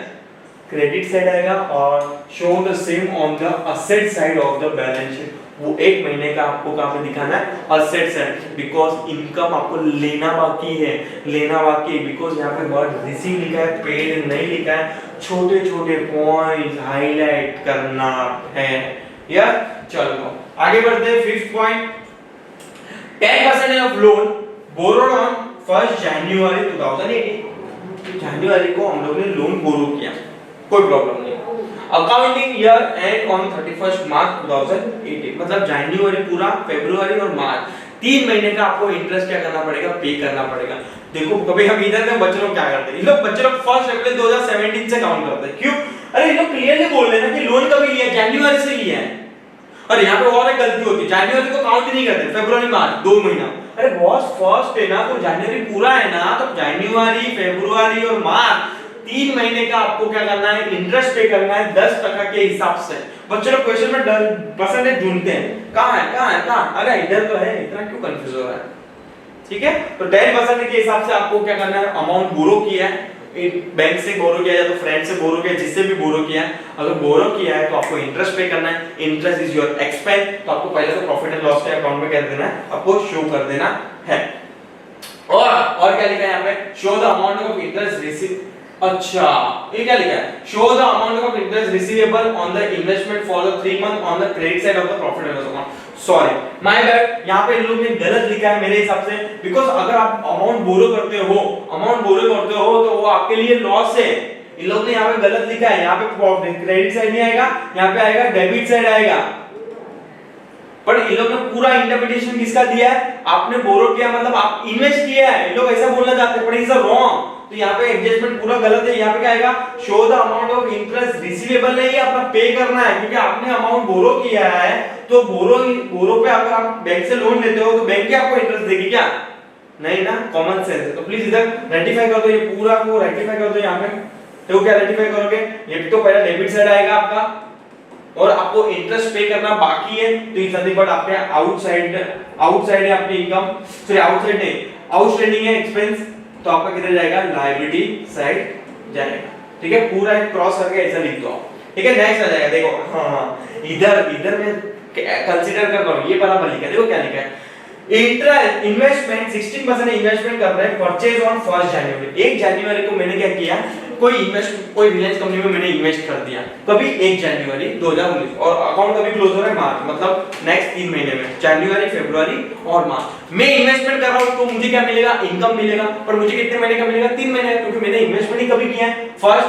credit side आएगा, और show the same on the asset side of the balance sheet, वो 1 महीने का आपको कहां पे दिखाना है, asset side, because income आपको लेना बाकी है, लेना बाकी है, because यहाँ पे वर्ड receive लिखा है, paid नहीं लिखा है, छोटे छोटे पॉइंट्स हाईलाइट करना है यार। चलो आगे बढ़ते हैं, 5th point, 10% of loan borrowed on 1st January 2018, जनवरी को हम लोग ने लोन बोरो किया, कोई प्रॉब्लम नहीं, accounting year and on 31st मार्च 2018, मतलब जनवरी पूरा, फरवरी और मार्च 3 महीने का आपको इंटरेस्ट क्या करना पड़ेगा, पे करना पड़ेगा। देखो कभी हम इधर में बच्चे लोग क्या करते हैं, ये लोग बच्चे लोग 1 अप्रैल 2017 से काउंट करते हैं, क्यों, अरे ये लोग क्लियरली बोल रहे हैं ना कि लोन कभी लिया, जनवरी से लिया है, और यहाँ पे और एक गलती होती है, जनवरी को काउंट ही नहीं करते, फरवरी मार्च 2 महीना, अरे बॉस फर्स्ट है ना, तो जनवरी पूरा है ना, तो जनवरी फरवरी और मार्च 3 महीने का आपको क्या करना है, इंटरेस्ट पे करना है 10% के हिसाब से। बच्चे लोग क्वेश्चन में परसेंटेज ढूंढते हैं, कहां है कहां है कहां, अरे इधर तो है, इतना क्यों कंफ्यूज हो रहा है, ठीक है। तो 10% के हिसाब से आपको क्या करना है, अमाउंट बोरो किया है, बैंक से बोरो किया या तो फ्रेंड से बोरो किया, जिससे भी बोरो किया, अगर बोरो किया है तो आपको इंटरेस्ट पे करना है, इंटरेस्ट इज योर एक्सपेंस, तो आपको पहले तो प्रॉफिट एंड लॉस के अकाउंट में कर देना है, आपको शो कर देना है। और क्या लिखा है यहाँ पे, show the amount of interest receive, अच्छा ये क्या लिखा है, show the amount of interest receivable on the investment for the 3 month on the credit side of the profit and loss account. Sorry my bad, यहाँ पे इन लोग ने गलत लिखा है मेरे हिसाब से, बिकॉज़ अगर आप अमाउंट बोरो करते हो तो वो आपके लिए लॉस है। इन लोग ने यहाँ पे गलत लिखा है, यहाँ पे क्रेडिट साइड नहीं आएगा, यहाँ पे आएगा डेबिट साइड आएगा। पर इन लोग ने पूरा इंटरप्रिटेशन किसका दिया है, आपने बोरो किया मतलब आप इन्वेस्ट किया है, इन लोग ऐसा बोलना चाहते हैं, पर इज रॉन्ग। तो यहाँ पे एडजस्टमेंट पूरा गलत है, यहाँ पे क्या आएगा, show the amount of interest receivable नहीं है, अपना पे करना है, क्योंकि आपने अमाउंट बोरो किया है, तो बोरो पे अगर आप बैंक से लोन लेते हो तो बैंक क्या आपको इंटरेस्ट देगी क्या, नहीं ना, कॉमन सेंस है। तो प्लीज इधर रेक्टिफाई कर दो, ये पूरा को रेक्टिफाई कर दो यहाँ पे। तो क्या रेक्टिफाई करोगे, ये तो पहले डेबिट साइड आएगा आपका, और आपको इंटरेस्ट पे करना बाकी है, तो इज नथिंग बट आपके आउटसाइड है आपकी इनकम, सॉरी आउटसाइड नहीं, आउटस्टैंडिंग है एक्सपेंस, तो आपका किधर जाएगा, लायबिलिटी साइड जाएगा। ठीक है, पूरा एक क्रॉस करके ऐसा लिख दो, ठीक है। नेक्स्ट आ जाएगा, देखो हाँ इधर मैं कंसीडर कर रहा हूं, ये बराबर लिखा है, देखो क्या लिखा है, इंटरेस्ट इन्वेस्टमेंट 16% इन्वेस्टमेंट कर रहे हैं, परचेज ऑन 1 जनवरी, 1 जनवरी को मैंने क्या किया, कोई रिलायंस कंपनी में मैंने इन्वेस्ट कर दिया, कभी 1 जनवरी 2019, और अकाउंट कभी क्लोज हो रहा है मार्च, मतलब नेक्स्ट 3 महीने में, जनवरी, फरवरी और मार्च मैं इन्वेस्टमेंट कर रहा हूं, तो मुझे क्या मिलेगा, इनकम मिलेगा, पर मुझे कितने महीने का मिलेगा, 3 महीने, क्योंकि मैंने इन्वेस्टमेंट ही कभी किया है 1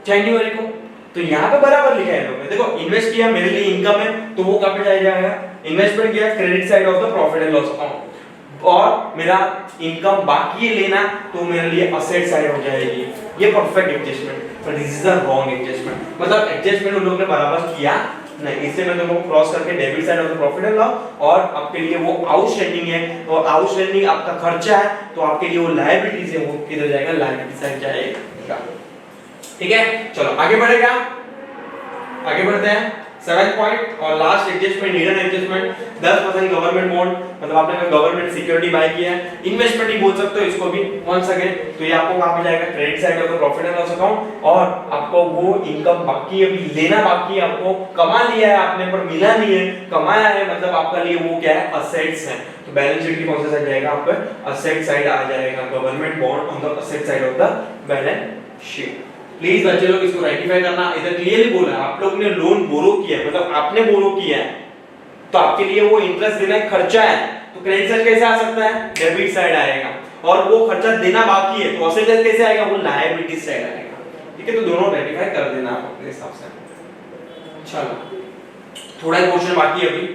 जनवरी को। तो यहाँ पे बराबर लिखा है लोगों ने, देखो इन्वेस्ट किया, मेरे लिए इनकम है, तो वो कहाँ पे जाएगा, इन्वेस्टमेंट किया credit side of the profit and loss account, और मेरा इनकम बाकी है लेना, तो मेरे लिए असेट साइड हो जाएगी। ये परफेक्ट एडजस्टमेंट, पर this is the wrong adjustment, मतलब एडजस्टमेंट उन लोगों ने बराबर किया नहीं, इससे मैं तुमको क्रॉस करके debit side of the profit and loss, और आपके लिए वो आउटस्टैंडिंग है, और आउटस्टैंडिंग आपका खर्चा है, तो आपके लिए वो लायबिलिटीज है, वो किधर जाएगा, लायबिलिटी साइड जाएगा। ठीक है, चलो आगे बढ़ेगा, आगे बढ़ते हैं 7th पॉइंट और last adjustment, hidden adjustment, 10% government bond, मतलब आपने गवर्नमेंट सिक्योरिटी बाय किया है, इन्वेस्टमेंट ही बोल सकते हो इसको भी वंस अगेन। तो ये आपको कहां पे जाएगा, credit side of the profit and loss account, और आपको वो इनकम बाकी अभी लेना बाकी है, आपको कमा लिया है आपने पर मिला नहीं है, कमाया है, मतलब आपका लिए वो क्या है, असेट्स है। तो बैलेंस शीट की कौन सा साइड जाएगा, आपका असेट साइड आ जाएगा, government bond on the asset side of the balance sheet. Please बच्चे लोग इसको रेक्टिफाई करना, इधर क्लियरली बोला है, आप लोग ने लोन बोरो किया है, मतलब आपने बोरो किया है, तो आपके लिए वो इंटरेस्ट देना एक खर्चा है, तो क्रेडिट साइड कैसे आ सकता है, डेबिट साइड आएगा, और वो खर्चा देना बाकी है, तो असेट साइड कैसे आएगा, वो लायबिलिटी साइड आएगा। ठीक है, तो दोनों रेक्टिफाई कर देना आप अपने हिसाब से। चलो थोड़ा ही क्वेश्चन बाकी है अभी,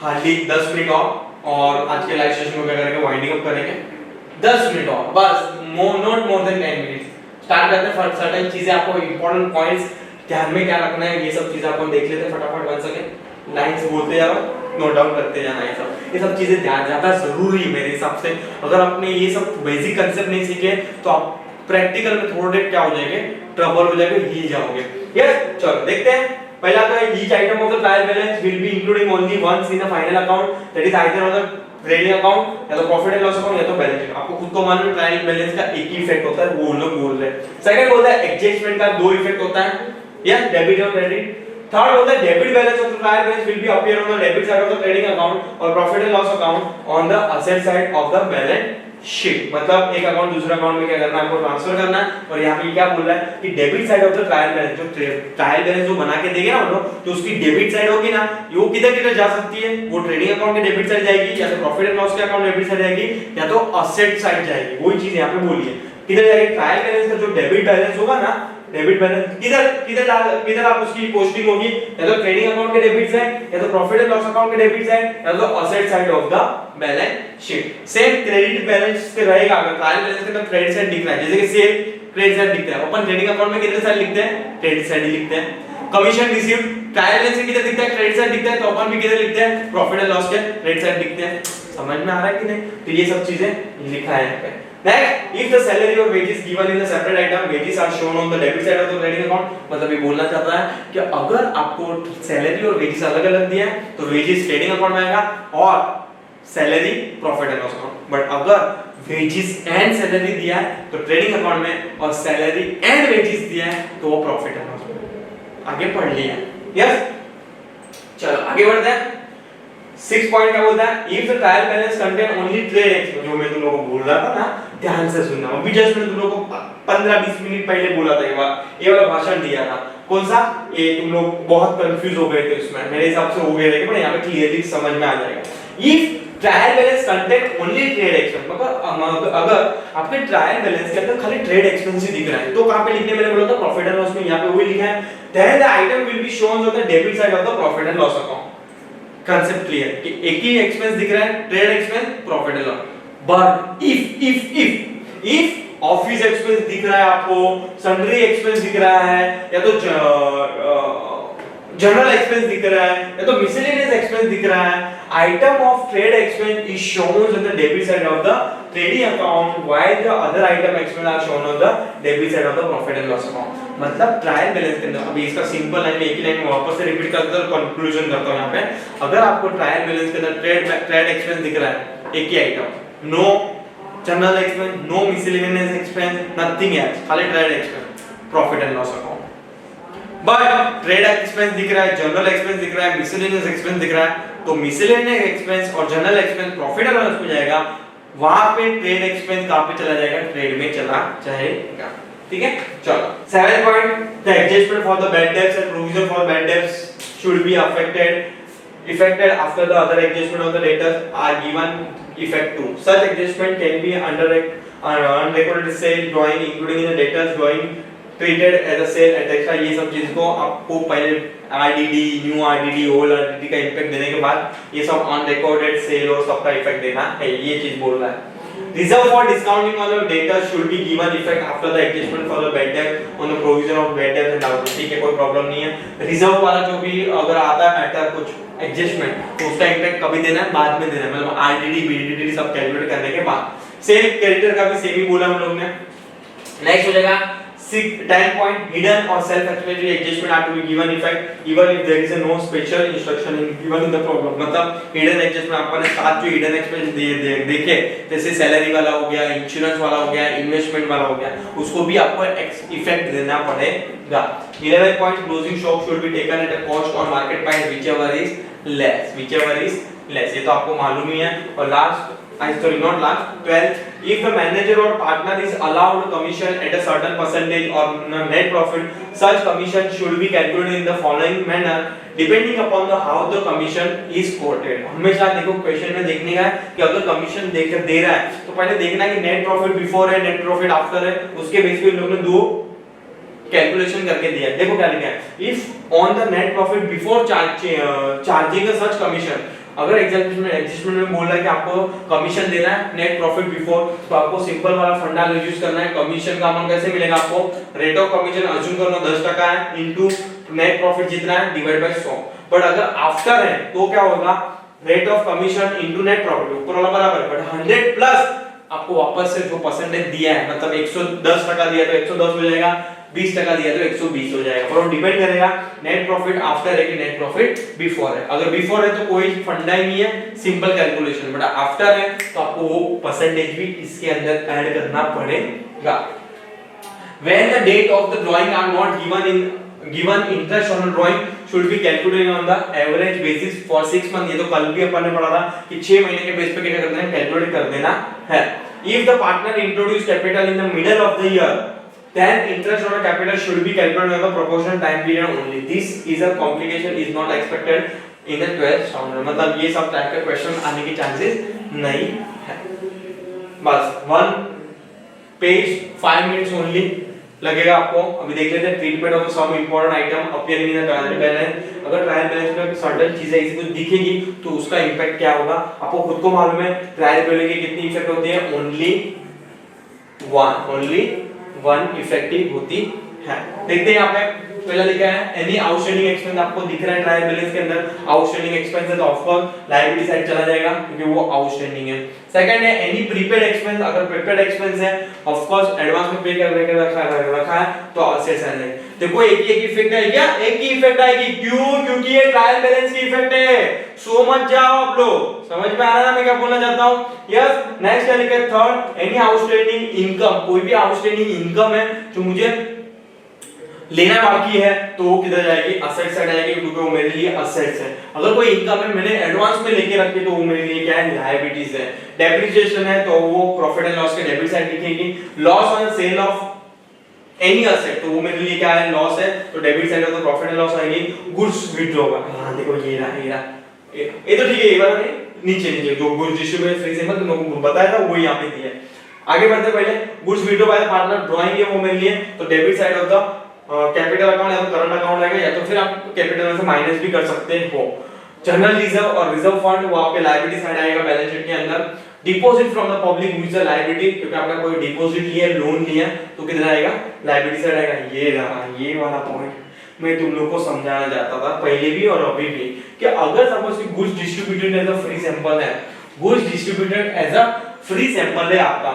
हार्डली 10 मिनट और आज के लाइव सेशन को क्या करेंगे, वाइंडिंग अप करेंगे, 10 मिनट और बस, not more than 10 minutes. Start करते हैं, सर्टेन चीजें आपको इंपॉर्टेंट पॉइंट्स ध्यान में क्या रखना है, ये सब चीजें आपको देख लेते हैं फटाफट, बन सके लाइन से बोलते जाओ, नोट डाउन करते जाना, ये सब चीजें ध्यान ज्यादा जरूरी है मेरे हिसाब से। अगर आपने ये सब बेसिक कांसेप्ट नहीं सीखे तो आप प्रैक्टिकल में थोड़े क्या हो जाएंगे, ट्रबल हो जाएगा, हिल जाओगे। यस, चलो देखते हैं। पहला तो है each item of the trial balance will be including only once in a final account, that is either on the trading account या तो प्रॉफिट एंड लॉस अकाउंट या तो बैलेंस शीट। आपको खुद को मालूम है ट्रायल बैलेंस का एक ही इफेक्ट होता है, वो लोग बोल रहे हैं। सेकंड बोलता है एडजस्टमेंट का 2 इफेक्ट होता है, या डेबिट और क्रेडिट। थर्ड होता है debit balance of the trial balance will be appear on the debit side of the trading account और profit and loss account on the asset side of the balance sheet. मतलब एक account दूसरे account में क्या करना है, आपको transfer करना है। और यहाँ पे क्या बोल रहा है कि debit side of the trial balance, जो ट्रायल बैलेंस जो बना के देंगे ना हम लोग, तो उसकी डेबिट साइड होगी ना, वो किधर किधर जा सकती है, वो ट्रेडिंग अकाउंट के डेबिट साइड जाएगी, या तो प्रॉफिट एंड लॉस के अकाउंट डेबिट साइड जाएगी, या तो असेट साइड जाएगी। वही चीज यहाँ पे बोली है, किधर जाएगी, ट्रायल बैलेंस का जो डेबिट बैलेंस होगा ना, डेबिट बैलेंस किधर किधर किधर आप उसकी पोस्टिंग होगी, या तो ट्रेडिंग अकाउंट के डेबिट साइड, या तो प्रॉफिट एंड लॉस अकाउंट के डेबिट साइड, या तो asset side of the balance sheet. Same credit balance पे रहेगा, अगर ट्रायल बैलेंस के तो क्रेडिट साइड दिख रहा है, जैसे कि सेम क्रेडिट साइड दिखता है, अपन ट्रेडिंग अकाउंट में किधर साइड लिखते हैं, क्रेडिट साइड ही लिखते हैं। कमीशन रिसीव्ड ट्रायल बैलेंस में किधर दिखता है, क्रेडिट साइड दिखता है, तो अपन भी किधर लिखते हैं, प्रॉफिट एंड लॉस के क्रेडिट साइड लिखते हैं। समझ में आ रहा है कि नहीं? तो ये सब चीजें लिखा है यहाँ पे। Next, if the salary or wages given in the separate item, wages are shown on the debit side of the trading account, मतलब ये बोलना चाहता है कि अगर आपको सैलरी और वेजेस अलग-अलग दिया है तो वेजेस ट्रेडिंग अकाउंट में आएगा और salary profit and loss account. But अगर वेजेस एंड सैलरी दिया है तो ट्रेडिंग अकाउंट में, और सैलरी एंड वेजेस दिया है तो वो प्रॉफिट एंड लॉस में। आगे पढ़ लिया। यस, चलो आगे बढ़ते हैं। 6 पॉइंट क्या बोलता है, if the trial balance contain only trade expense, जो मैं तुम लोगों को बोल रहा था ना, ध्यान से सुनना। अभी जस्ट मैं तुम लोगों को 15-20 मिनट पहले बोला था, ये वाला भाषण दिया था। कौन सा? ये तुम लोग बहुत कंफ्यूज हो गए थे उसमें, मेरे हिसाब से हो गए थे, पर यहाँ पे क्लियरली समझ में आ जाएगा। If trial balance contain only trade expense, मतलब अगर आपके ट्रायल बैलेंस के अंदर खाली ट्रेड एक्सपेंस ही दिख रहा है, तो कहां पे लिखने मैंने बोला था प्रॉफिट एंड लॉस में, यहाँ पे वही लिखा है, then the item will be shown on the debit side of the profit and loss account. Concept clear कि एक ही एक्सपेंस दिख रहा है, trade expense, profit and loss. But if office expense दिख रहा है आपको, सन्ड्री एक्सपेंस दिख रहा है, या तो जनरल एक्सपेंस दिख रहा है, या तो मिसलेनियस एक्सपेंस दिख रहा है, item of trade expense is shown on the debit side of the trading account while the other item expense are shown on the debit side of the profit and loss account. मतलब trial balance के अंदर, अभी इसका simple line में एक ही line में वापस से रिपीट करता हूं, कंक्लूजन करता हूं। यहाँ पे अगर आपको ट्रायल बैलेंस के अंदर ट्रेड एक्सपेंस दिख रहा है, एक ही item, no general expense, no miscellaneous expense, nothing else, खाली trade expense, profit and loss account. But trade expense दिख रहा है, जनरल एक्सपेंस दिख रहा है, मिसलेनियस एक्सपेंस दिख रहा है, तो मिसलेनियस एक्सपेंस और general expense profit and loss हो जाएगा, वहां पे ट्रेड एक्सपेंस कहां पे चला जाएगा, ट्रेड में चला जाएगा। ठीक है, चलो 7 point, the adjustment for the bad debts and provision for bad debts should be affected after the other adjustment of the debtors are given effect to. Such adjustment can be under unrecorded sale drawing including in the debtors drawing treated as a sale at extra। ये सब चीज को आपको पहले RDD, new RDD, old RDD का impact देने के बाद ये सब अनरिकॉर्डेड सेल और सबका इफेक्ट देना है, ये चीज बोल रहा है। Reserve for discounting on the debtors should be given effect after the adjustment for the bad debt on the provision of bad debts and doubts। ठीक है, कोई प्रॉब्लम नहीं है। रिजर्व वाला जो भी अगर आता है मैटर कुछ एडजस्टमेंट, तो उसका इम्पैक्ट कभी देना है, बाद में देना है, मतलब आरडीडी बीडीडी सब कैलकुलेट करने के बाद। सेल क्रेडिटर का भी सेम ही बोला हम लोग ने। नेक्स्ट हो जाएगा 10 point, hidden or self-explanatory adjustment are to be given effect even if there is a no special instruction in given in the problem। मतलब hidden adjustment अपन ने सात जो hidden expense देखे, जैसे सैलरी वाला हो गया, इंश्योरेंस वाला हो गया, इन्वेस्टमेंट वाला हो गया, उसको भी आपको इफेक्ट देना पड़ेगा। 11 point, closing stock should be taken at a cost or market price whichever is less, ये तो आपको मालूम ही है। और last, sorry not last, 12, if the manager or partner is allowed commission at a certain percentage or net profit, such commission should be calculated in the following manner depending upon the how the commission is quoted। हमेशा देखो question में देखने का है कि अगर commission देकर दे रहा है तो पहले देखना है कि नेट प्रॉफिट बिफोर है, नेट प्रॉफिट आफ्टर है, उसके बेस पे इन लोगों ने दो कैलकुलेशन करके दिया है। देखो क्या लिखा है, if on the net profit before charging such commission, अगर एडजस्टमेंट में बोल रहा है कि आपको कमीशन देना है नेट प्रॉफिट बिफोर, तो आपको सिंपल वाला फंडा यूज करना है। कमीशन का अमाउंट कैसे मिलेगा आपको, रेट ऑफ कमीशन अज्यूम करना 10% है इनटू नेट प्रॉफिट जितना है डिवाइड बाय 100। बट अगर आफ्टर है तो क्या होगा, rate of commission into net profit, ऊपर वाला बराबर, बट 100 प्लस आपको वापस से जो परसेंटेज दिया है, मतलब 110% दिया तो 110 हो जाएगा, 20% दिया तो 120 हो जाएगा। पर वो डिपेंड करेगा नेट प्रॉफिट आफ्टर है कि नेट प्रॉफिट बिफोर है। अगर बिफोर है तो कोई फंडा ही नहीं है, सिंपल कैलकुलेशन, बट आफ्टर है तो आपको वो परसेंटेज भी इसके अंदर ऐड करना पड़ेगा। When the date of the drawing are not given interest on the drawing should be calculated on the average basis for 6 months। ये तो कल भी अपन ने पढ़ा था कि 6 महीने के बेस पे क्या करना है, कैलकुलेट कर देना है। If the partner introduce capital in the middle of the year, then interest on the capital should be calculated on the proportional time period only। This is a complication is not expected in the 12th standard। मतलब ये सब type के question आने के chances नहीं है। बस 1 page 5 minutes only लगेगा आपको। अभी देख लेते हैं treatment of some important item appearing in the trial balance. अगर ट्रायल बैलेंस में सर्टेन चीजें ऐसी कुछ दिखेगी तो उसका इंपैक्ट क्या होगा आपको खुद को मालूम है। ट्रायल बैलेंस की कितनी इफेक्ट होती है, ओनली वन इफेक्टिव होती है। देखते हैं यहाँ पे पहला लिखा है एनी आउटस्टैंडिंग एक्सपेंस, आपको दिख रहा है ट्रायल बैलेंस के अंदर आउटस्टैंडिंग एक्सपेंस है तो ऑफ कोर्स लायबिलिटी साइड चला जाएगा क्योंकि वो आउटस्टैंडिंग है। सेकंड है एनी प्रीपेड एक्सपेंस, अगर प्रीपेड एक्सपेंस है ऑफ कोर्स एडवांस में पे कर रखा है तो असेट्स आ जाएंगे। देखो एक ही इफेक्ट है क्या, एक ही इफेक्ट आएगी, क्यों, क्योंकि ये ट्रायल बैलेंस की इफेक्ट है। सो मत जाओ आप लोग, समझ में आ रहा है ना मैं क्या बोलना चाहता हूं। यस, नेक्स्ट क्या लिखा है थर्ड एनी आउटस्टैंडिंग इनकम, कोई भी आउटस्टैंडिंग इनकम है जो मुझे लेना बाकी है तो वो किधर जाएगी, असेट्स साइड जाएगी क्योंकि वो मेरे लिए असेट्स है। अगर कोई इनकम है मैंने एडवांस में लेके रखी तो वो मेरे लिए क्या है, लायबिलिटीज है। डेप्रिसिएशन है तो वो प्रॉफिट एंड लॉस के डेबिट साइड दिखेगी। Loss on sale of any asset तो वो मेरे लिए क्या है, लॉस है तो डेबिट साइड तो प्रॉफिट एंड लॉस आएगी। गुड्स विथड्रॉ का हां देखो ये रहा ये तो ठीक है, ये वाला नहीं, नीचे नीचे जो गुड्स डिस्ट्रीब्यूटेड फ्री से तुम लोगों को बताया था वो यहां पे दिया है। आगे बढ़ते पहले goods withdraw bye partner drawing है वो मेरे लिए तो debit side of the capital account या तो करंट अकाउंट आएगा या तो फिर आप कैपिटल में से माइनस भी कर सकते हो। जनरल रिजर्व और रिजर्व फंड वो आपके लायबिलिटी साइड आएगा बैलेंस शीट के अंदर। Deposit from the public which is liability, क्योंकि आपने कोई डिपॉजिट लिया लोन लिया तो किधर आएगा, लायबिलिटी साइड आएगा। ये रहा ये वाला पॉइंट मैं तुम लोग को समझाना चाहता था पहले भी और अभी भी कि अगर सपोज कि goods distributed as a free sample है, goods distributed as a free sample है आपका,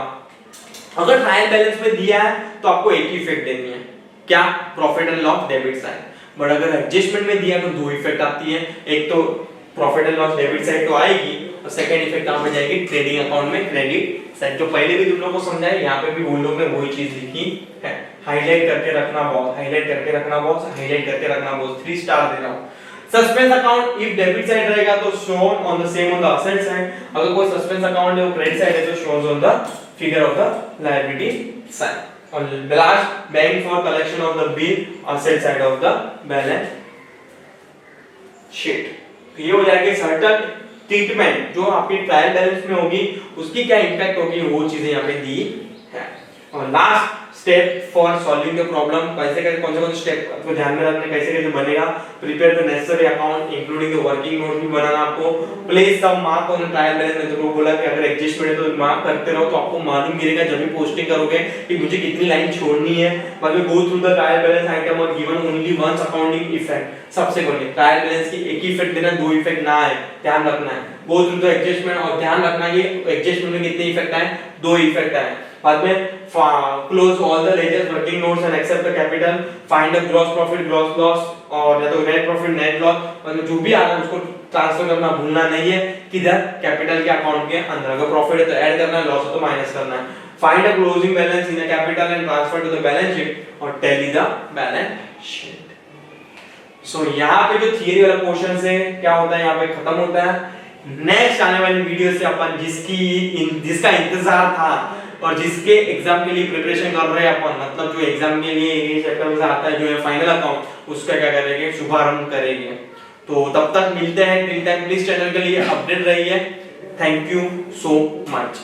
अगर ट्रायल बैलेंस में दिया है तो आपको एक ही इफेक्ट देनी है, क्या, profit and loss debit side. But अगर एडजस्टमेंट में दिया तो दो इफेक्ट आती है, एक तो profit and loss debit side तो आएगी और सेकंड इफेक्ट कहां पे जाएगी, ट्रेडिंग अकाउंट में क्रेडिट साइड। जो पहले भी तुम लोगों को समझाया यहां पे भी वो लोग ने वही चीज लिखी है। हाईलाइट करके रखना बॉस, हाईलाइट करके रखना बॉस, हाईलाइट करके रखना बॉस, 3 स्टार दे रहा हूं। Suspense account if debit side रहेगा तो shown on the same on the asset side, अगर कोई सस्पेंस अकाउंट है वो क्रेडिट साइड है तो शोन्स on the figure of the liability side. और last bank for collection of the bill asset side of the balance sheet. तो ये हो जाएगा सर्टेन ट्रीटमेंट जो आपकी ट्रायल बैलेंस में होगी उसकी क्या इंपैक्ट होगी वो चीजें यहाँ पे दी है। और last step for solving the problem, कैसे कैसे कौन से स्टेप आपको ध्यान में रखना, कैसे कैसे बनेगा, prepare the necessary account including the working note भी बनाना आपको, place some mark on the trial balance में। तो वो बोला कि अगर एडजस्टमेंट है तो मार्क करते रहो तो आपको मालूम गिरेगा जब भी पोस्टिंग करोगे कि मुझे कितनी लाइन छोड़नी है। बाद में go through the trial balance item और given only once accounting effect. सबसे पहले ट्रायल बैलेंस की एक ही इफेक्ट देना, दो इफेक्ट ना आए, ध्यान रखना है। गो थ्रू द एडजस्टमेंट और ध्यान रखना ये एडजस्टमेंट में कितने इफेक्ट आए, दो इफेक्ट आए। बाद में close all the ledgers working notes and except the capital, find the gross profit gross loss और या तो नेट प्रॉफिट नेट लॉस, मतलब जो भी आ रहा है उसको ट्रांसफर करना भूलना नहीं है, किधर, कैपिटल के अकाउंट के अंदर। अगर प्रॉफिट है तो ऐड करना है, लॉस है तो माइनस करना है। Find the closing balance in the capital and transfer to the balance sheet और tally the balance sheet. So यहाँ पे जो थियरी वाला क्वेश्चन है क्या होता है, यहाँ पे खत्म होता है। नेक्स्ट आने वाली वीडियो से अपन जिसका इंतजार था और जिसके एग्जाम के लिए प्रिपरेशन कर रहे हैं अपन, मतलब जो एग्जाम के लिए ये चैप्टर में आता है जो है फाइनल अकाउंट, उसका क्या करेंगे, शुभारंभ करेंगे। तो तब तक मिलते हैं, टिल टाइम प्लीज चैनल के लिए अपडेट रहिए। Thank you so much.